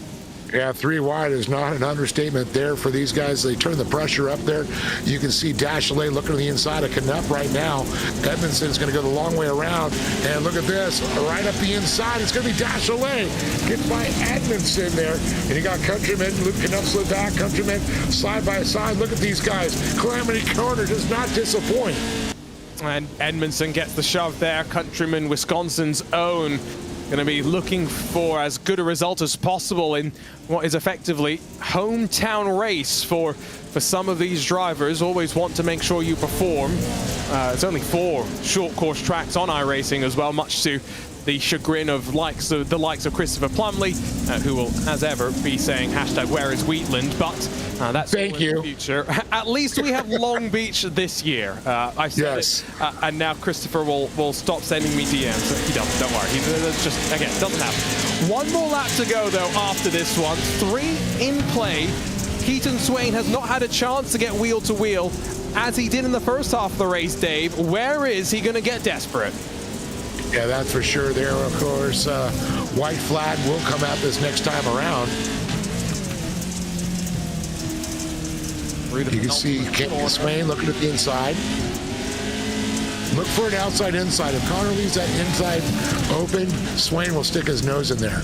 [SPEAKER 11] Yeah, 3 wide is not an understatement there for these guys. They turn the pressure up there. You can see Dashley looking to the inside of Knupp right now. Edmondson's going to go the long way around. And look at this, right up the inside. It's going to be Dashley. Gets by Edmondson there. And you got Countryman, Luke Knupp slid back. Countryman side by side. Look at these guys. Calamity Corner does not disappoint.
[SPEAKER 6] And Edmondson gets the shove there. Countryman, Wisconsin's own, going to be looking for as good a result as possible in what is effectively hometown race for some of these drivers. Always want to make sure you perform. It's only 4 short course tracks on iRacing as well, much to the chagrin of the likes of Christopher Plumley, who will, as ever, be saying hashtag where is Wheatland, but that's
[SPEAKER 11] Thank you.
[SPEAKER 6] In the future. At least we have Long Beach this year. I said it, and now Christopher will stop sending me DMs. He doesn't, don't worry. He just, again, doesn't happen. 1 more lap to go, though, after this one. 3 in play. Keaton Swain has not had a chance to get wheel to wheel as he did in the first half of the race, Dave. Where is he going to get desperate?
[SPEAKER 11] Yeah, that's for sure there, of course. White flag will come out this next time around. You can see Keaton Swain looking at the inside. Look for an outside-inside. If Connor leaves that inside open, Swain will stick his nose in there.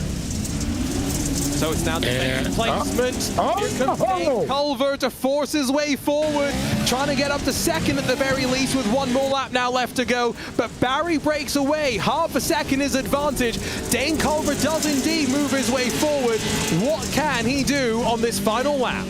[SPEAKER 6] So it's now the placement. Here comes Dane Culver to force his way forward, trying to get up to 2nd at the very least with 1 more lap now left to go. But Barry breaks away. Half a second is advantage. Dane Culver does indeed move his way forward. What can he do on this final lap?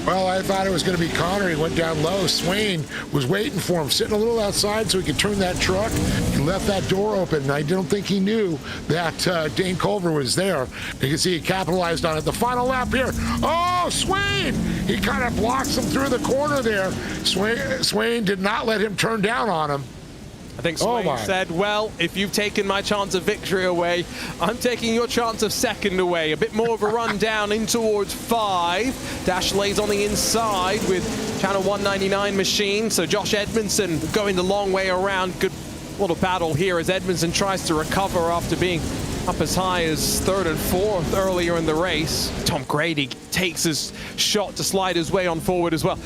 [SPEAKER 11] Well, I thought it was going to be Connor. He went down low. Swain was waiting for him, sitting a little outside so he could turn that truck. He left that door open, and I don't think he knew that Dane Culver was there. You can see he capitalized on it. The final lap here. Oh, Swain! He kind of blocks him through the corner there. Swain did not let him turn down on him.
[SPEAKER 6] I think Swain said, well, if you've taken my chance of victory away, I'm taking your chance of 2nd away. A bit more of a run down in towards 5. Dashley's on the inside with Channel 199 machine. So Josh Edmondson going the long way around. Good little battle here as Edmondson tries to recover after being up as high as 3rd and 4th earlier in the race. Tom Grady takes his shot to slide his way on forward as well.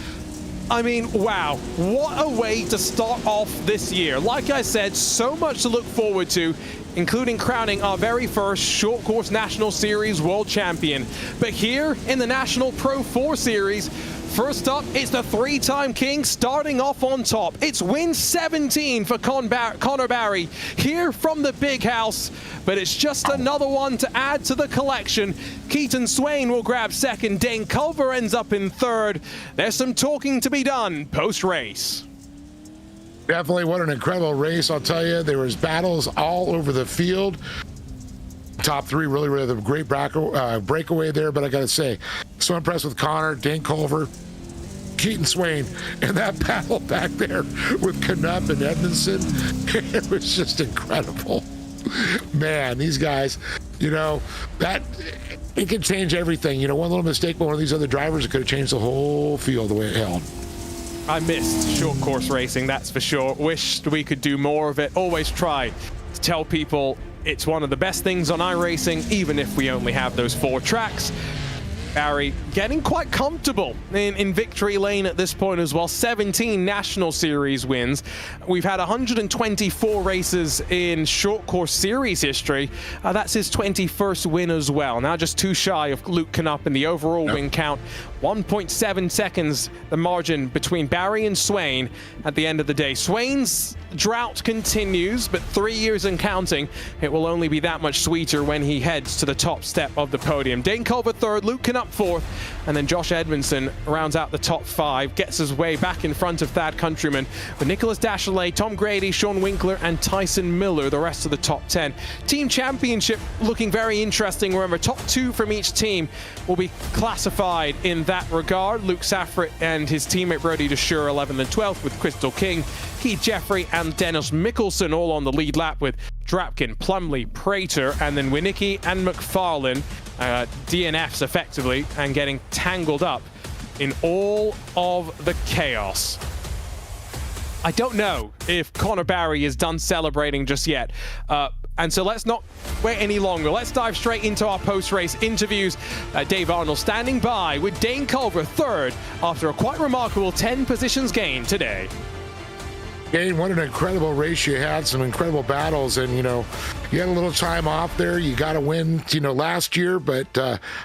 [SPEAKER 6] I mean, wow, what a way to start off this year. Like I said, so much to look forward to, including crowning our very first short course National Series World Champion. But here in the National Pro 4 Series, first up, it's the 3-time king starting off on top. It's win 17 for Connor Barry here from the big house, but it's just another one to add to the collection. Keaton Swain will grab 2nd. Dane Culver ends up in 3rd. There's some talking to be done post-race.
[SPEAKER 11] Definitely, what an incredible race, I'll tell you. There was battles all over the field. Top 3 really had a great breakaway there, but I got to say, so impressed with Connor, Dane Culver, Keaton Swain, and that battle back there with Knupp and Edmondson. It was just incredible. Man, these guys, you know, that it can change everything. You know, one little mistake by one of these other drivers, it could have changed the whole field the way it held.
[SPEAKER 6] I missed short course racing, that's for sure. Wished we could do more of it. Always try to tell people it's one of the best things on iRacing, even if we only have those 4 tracks. Barry getting quite comfortable in victory lane at this point as well. 17 National Series wins. We've had 124 races in short course series history. That's his 21st win as well. Now just 2 shy of Luke Knupp in the overall win count. 1.7 seconds the margin between Barry and Swain at the end of the day. Swain's drought continues, but 3 years and counting. It will only be that much sweeter when he heads to the top step of the podium. Dane Culver 3rd, Luke Knupp 4th, and then Josh Edmondson rounds out the top 5, gets his way back in front of Thad Countryman with Nicholas Dashley, Tom Grady, Sean Winkler, and Tyson Miller, the rest of the top 10. Team Championship looking very interesting. Remember, top 2 from each team will be classified in that regard. Luke Safrit and his teammate Brody Desure 11th and 12th, with Crystal King, Keith Jeffrey, and Dennis Mickelson all on the lead lap, with Drapkin, Plumley, Prater, and then Winicki and McFarlane, DNFs effectively, and getting tangled up in all of the chaos. I don't know if Connor Barry is done celebrating just yet. And so let's not wait any longer. Let's dive straight into our post-race interviews. Dave Arnold standing by with Dane Culver 3rd after a quite remarkable 10 positions gained today.
[SPEAKER 11] Dane, what an incredible race you had, some incredible battles, and, you know, you had a little time off there. You got a win, you know, last year, but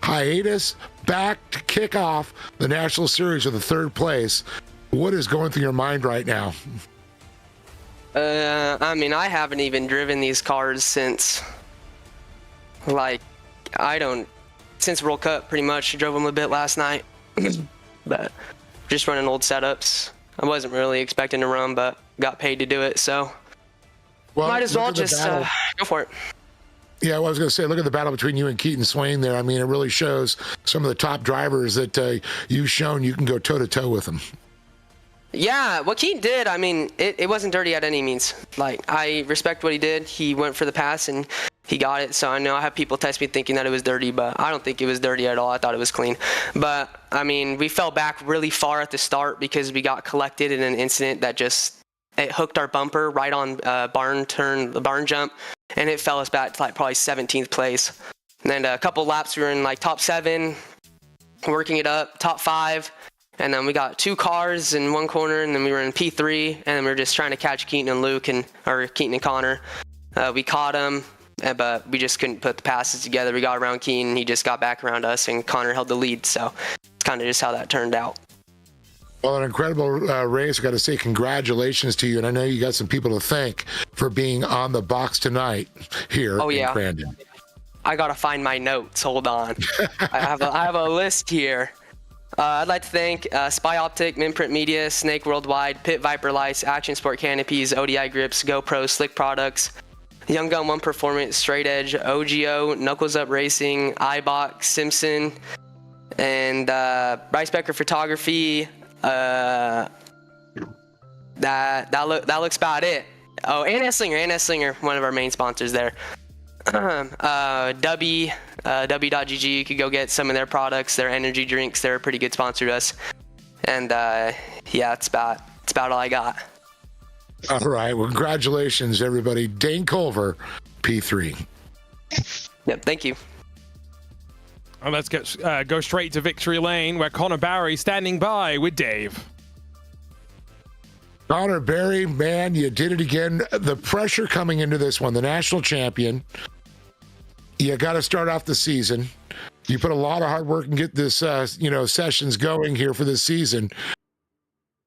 [SPEAKER 11] hiatus, back to kick off the National Series with the 3rd place. What is going through your mind right now?
[SPEAKER 12] I mean, I haven't even driven these cars since, since World Cup, pretty much. Drove them a bit last night, but just running old setups. I wasn't really expecting to run, but got paid to do it, so might as well just go for it.
[SPEAKER 11] Yeah, well, I was going to say, look at the battle between you and Keaton Swain there. I mean, it really shows some of the top drivers that you've shown you can go toe-to-toe with them.
[SPEAKER 12] Yeah, what Keaton did, I mean, it wasn't dirty at any means. Like, I respect what he did. He went for the pass, and he got it. So I know I have people text me thinking that it was dirty, but I don't think it was dirty at all. I thought it was clean. But, I mean, we fell back really far at the start because we got collected in an incident that it hooked our bumper right on the barn jump, and it fell us back to probably 17th place. And then a couple laps we were in top 7, working it up, top 5. And then we got 2 cars in one corner, and then we were in P3, and then we were just trying to catch Keaton and Connor. We caught him, but we just couldn't put the passes together. We got around Keaton, he just got back around us, and Connor held the lead. So it's kind of just how that turned out.
[SPEAKER 11] Well, an incredible race. I got to say congratulations to you, and I know you got some people to thank for being on the box tonight here in Crandon.
[SPEAKER 12] I got to find my notes. Hold on. I have a list here. I'd like to thank Spy Optic, Minprint Media, Snake Worldwide, Pit Viper Lights, Action Sport Canopies, ODI Grips, GoPro, Slick Products, Young Gun 1 Performance, Straight Edge, OGO, Knuckles Up Racing, iBox, Simpson, and Bryce Becker Photography. That looks about it. Oh, and S-Slinger, one of our main sponsors there. W.GG, you could go get some of their products, their energy drinks. They're a pretty good sponsor to us. And yeah, it's about all I got.
[SPEAKER 11] All right, well, congratulations everybody. Dane Culver, P3.
[SPEAKER 12] Yep, thank you.
[SPEAKER 6] And let's go straight to victory lane, where Connor Barry standing by with Dave.
[SPEAKER 11] Connor Barry, man, you did it again. The pressure coming into this one, the national champion. You got to start off the season. You put a lot of hard work and get this, sessions going here for this season.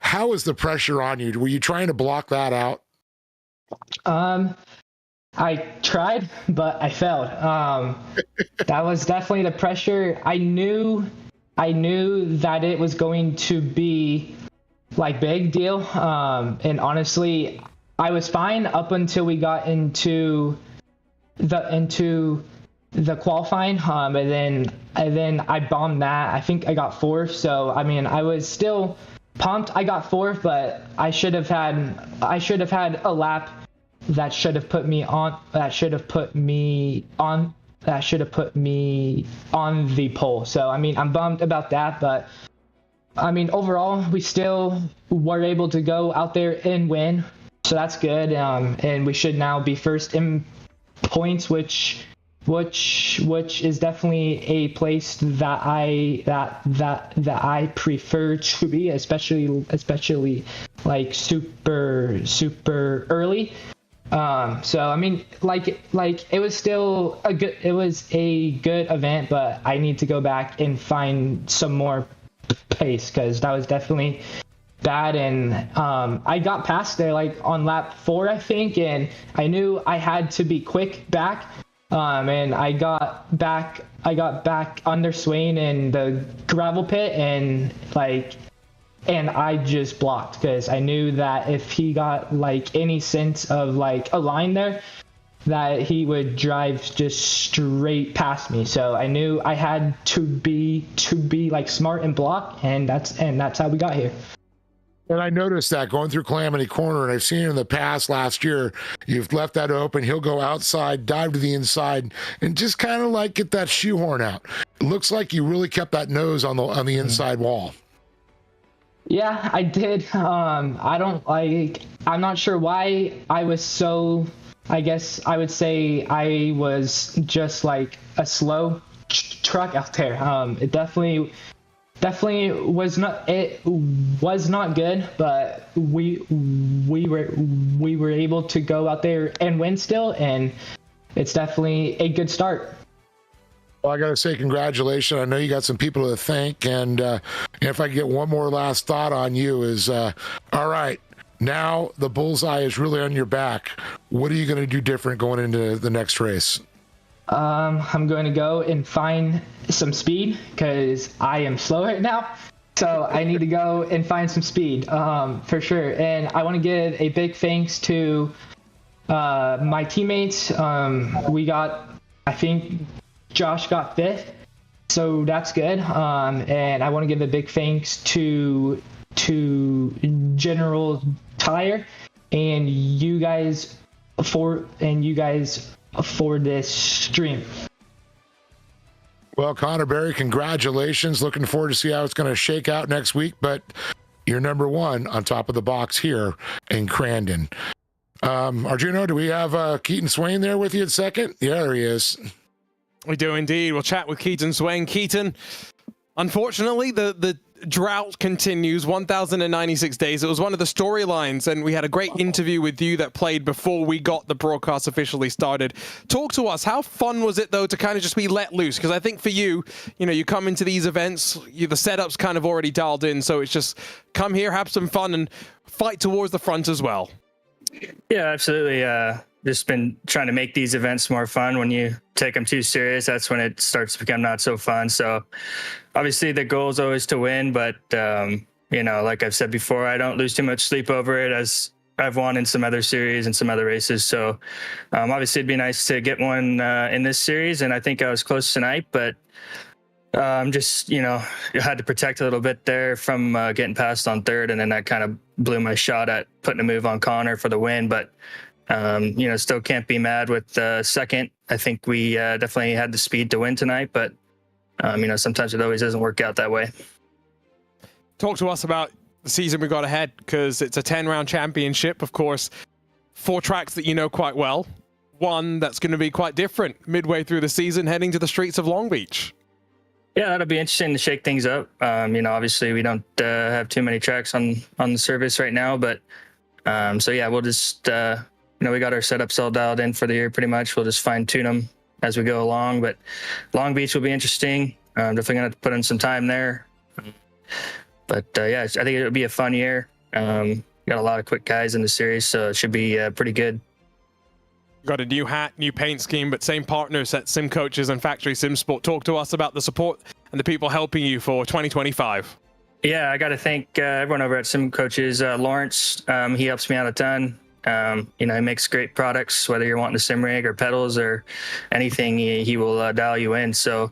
[SPEAKER 11] How is the pressure on you? Were you trying to block that out?
[SPEAKER 2] I tried, but I failed. That was definitely the pressure. I knew that it was going to be big deal. And honestly, I was fine up until we got into the qualifying. And then I bombed that. I think I got 4th. So I mean, I was still pumped. I got 4th, but I should have had a lap that should have put me on the pole. So I mean, I'm bummed about that, but I mean, overall, we still were able to go out there and win, so that's good. And we should now be first in points, which is definitely a place that I prefer to be, especially like super early. So I mean, like it was still a good event, but I need to go back and find some more pace, because that was definitely bad. And I got past there like on lap 4, I think, and I knew I had to be quick back. And I got back under Swain in the gravel pit, and I just blocked, because I knew that if he got like any sense of like a line there, that he would drive just straight past me. So I knew I had to be like smart and block, and that's how we got here.
[SPEAKER 11] And I noticed that going through Calamity Corner, and I've seen it in the past last year, you've left that open. He'll go outside, dive to the inside, and just kind of like get that shoehorn out. It looks like you really kept that nose on the inside wall.
[SPEAKER 2] Yeah, I did. I'm not sure why I was so, I guess I would say I was just like a slow truck out there. It definitely was not good, but we were able to go out there and win still, and it's definitely a good start.
[SPEAKER 11] Well, I got to say congratulations. I know you got some people to thank, and if I get one more last thought on you is, all right, now the bullseye is really on your back. What are you going to do different going into the next race?
[SPEAKER 2] I'm going to go and find some speed, because I am slow right now. So I need to go and find some speed, for sure. And I want to give a big thanks to my teammates. I think Josh got 5th, so that's good. And I want to give a big thanks to General Tire and you guys for this stream.
[SPEAKER 11] Well, Connor Berry, congratulations. Looking forward to see how it's going to shake out next week, but you're number 1 on top of the box here in Crandon. Arjuno, do we have Keaton Swain there with you at second? Yeah, there he is.
[SPEAKER 6] We do indeed. We'll chat with Keaton Swain. Keaton, unfortunately, the drought continues, 1,096 days. It was one of the storylines, and we had a great interview with you that played before we got the broadcast officially started. Talk to us. How fun was it, though, to kind of just be let loose? Because I think for you, you come into these events, the setup's kind of already dialed in, so it's just come here, have some fun, and fight towards the front as well.
[SPEAKER 13] Yeah, absolutely. Just been trying to make these events more fun. When you take them too serious, that's when it starts to become not so fun. So obviously the goal is always to win, but like I've said before, I don't lose too much sleep over it, as I've won in some other series and some other races. So obviously it'd be nice to get one in this series, and I think I was close tonight, but just, had to protect a little bit there from getting past on 3rd, and then that kind of blew my shot at putting a move on Connor for the win. But still can't be mad with 2nd. I think we definitely had the speed to win tonight, but sometimes it always doesn't work out that way.
[SPEAKER 6] Talk to us about the season we got ahead, because it's a 10-round championship, of course. 4 tracks that you know quite well. One that's going to be quite different midway through the season, heading to the streets of Long Beach.
[SPEAKER 13] Yeah, that'll be interesting to shake things up. Obviously we don't have too many tracks on the service right now, but we'll just we got our setups all dialed in for the year pretty much. We'll just fine tune them as we go along, but Long Beach will be interesting. Definitely gonna have to put in some time there. But I think it'll be a fun year. Got a lot of quick guys in the series, so it should be pretty good.
[SPEAKER 6] Got a new hat, new paint scheme, but same partners at Sim Coaches and Factory Sim Sport. Talk to us about the support and the people helping you for 2025.
[SPEAKER 13] Yeah, I got to thank everyone over at Sim Coaches. Lawrence, he helps me out a ton. He makes great products, whether you're wanting a sim rig or pedals or anything, he will dial you in. So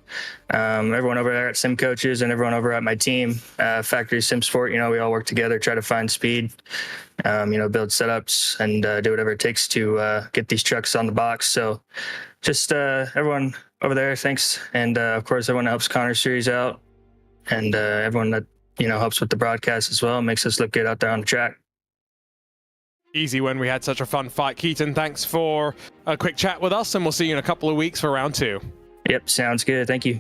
[SPEAKER 13] everyone over there at Sim Coaches and everyone over at my team, Factory Sim Sport, we all work together, try to find speed, build setups and do whatever it takes to get these trucks on the box. So just everyone over there, thanks. And of course, everyone that helps Connor Series out, and everyone that helps with the broadcast as well. Makes us look good out there on the track.
[SPEAKER 6] Easy when we had such a fun fight. Keaton, thanks for a quick chat with us, and we'll see you in a couple of weeks for round 2.
[SPEAKER 13] Yep, sounds good. Thank you.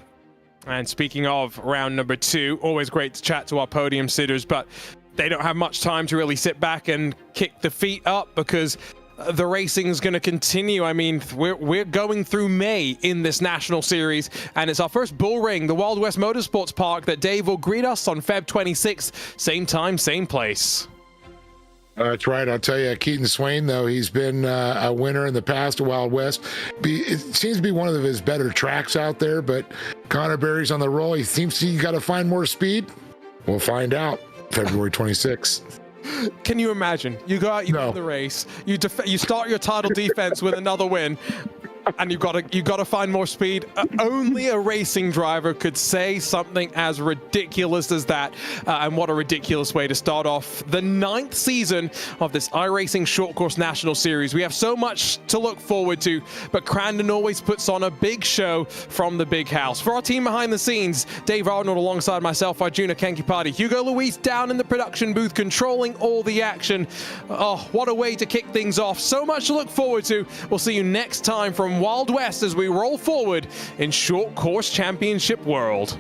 [SPEAKER 6] And speaking of round number 2, always great to chat to our podium sitters, but they don't have much time to really sit back and kick the feet up because the racing is going to continue. I mean, we're going through May in this national series, and it's our first bull ring, the Wild West Motorsports Park, that Dave will greet us on Feb 26th. Same time, same place.
[SPEAKER 11] That's right. I'll tell you, Keaton Swain, though, he's been a winner in the past at Wild West. It seems to be one of his better tracks out there, but Connor Berry's on the roll. He seems he got to find more speed. We'll find out February 26th.
[SPEAKER 6] Can you imagine? You go out, you win the race, you start your title defense with another win, and you got to find more speed. Only a racing driver could say something as ridiculous as that, and what a ridiculous way to start off the 9th season of this iRacing Short Course National Series. We have so much to look forward to, but Crandon always puts on a big show from the big house. For our team behind the scenes, Dave Arnold alongside myself, Arjuna Kenkipati, Hugo Luis down in the production booth controlling all the action. Oh, what a way to kick things off. So much to look forward to. We'll see you next time from Wild West as we roll forward in Short Course Championship World.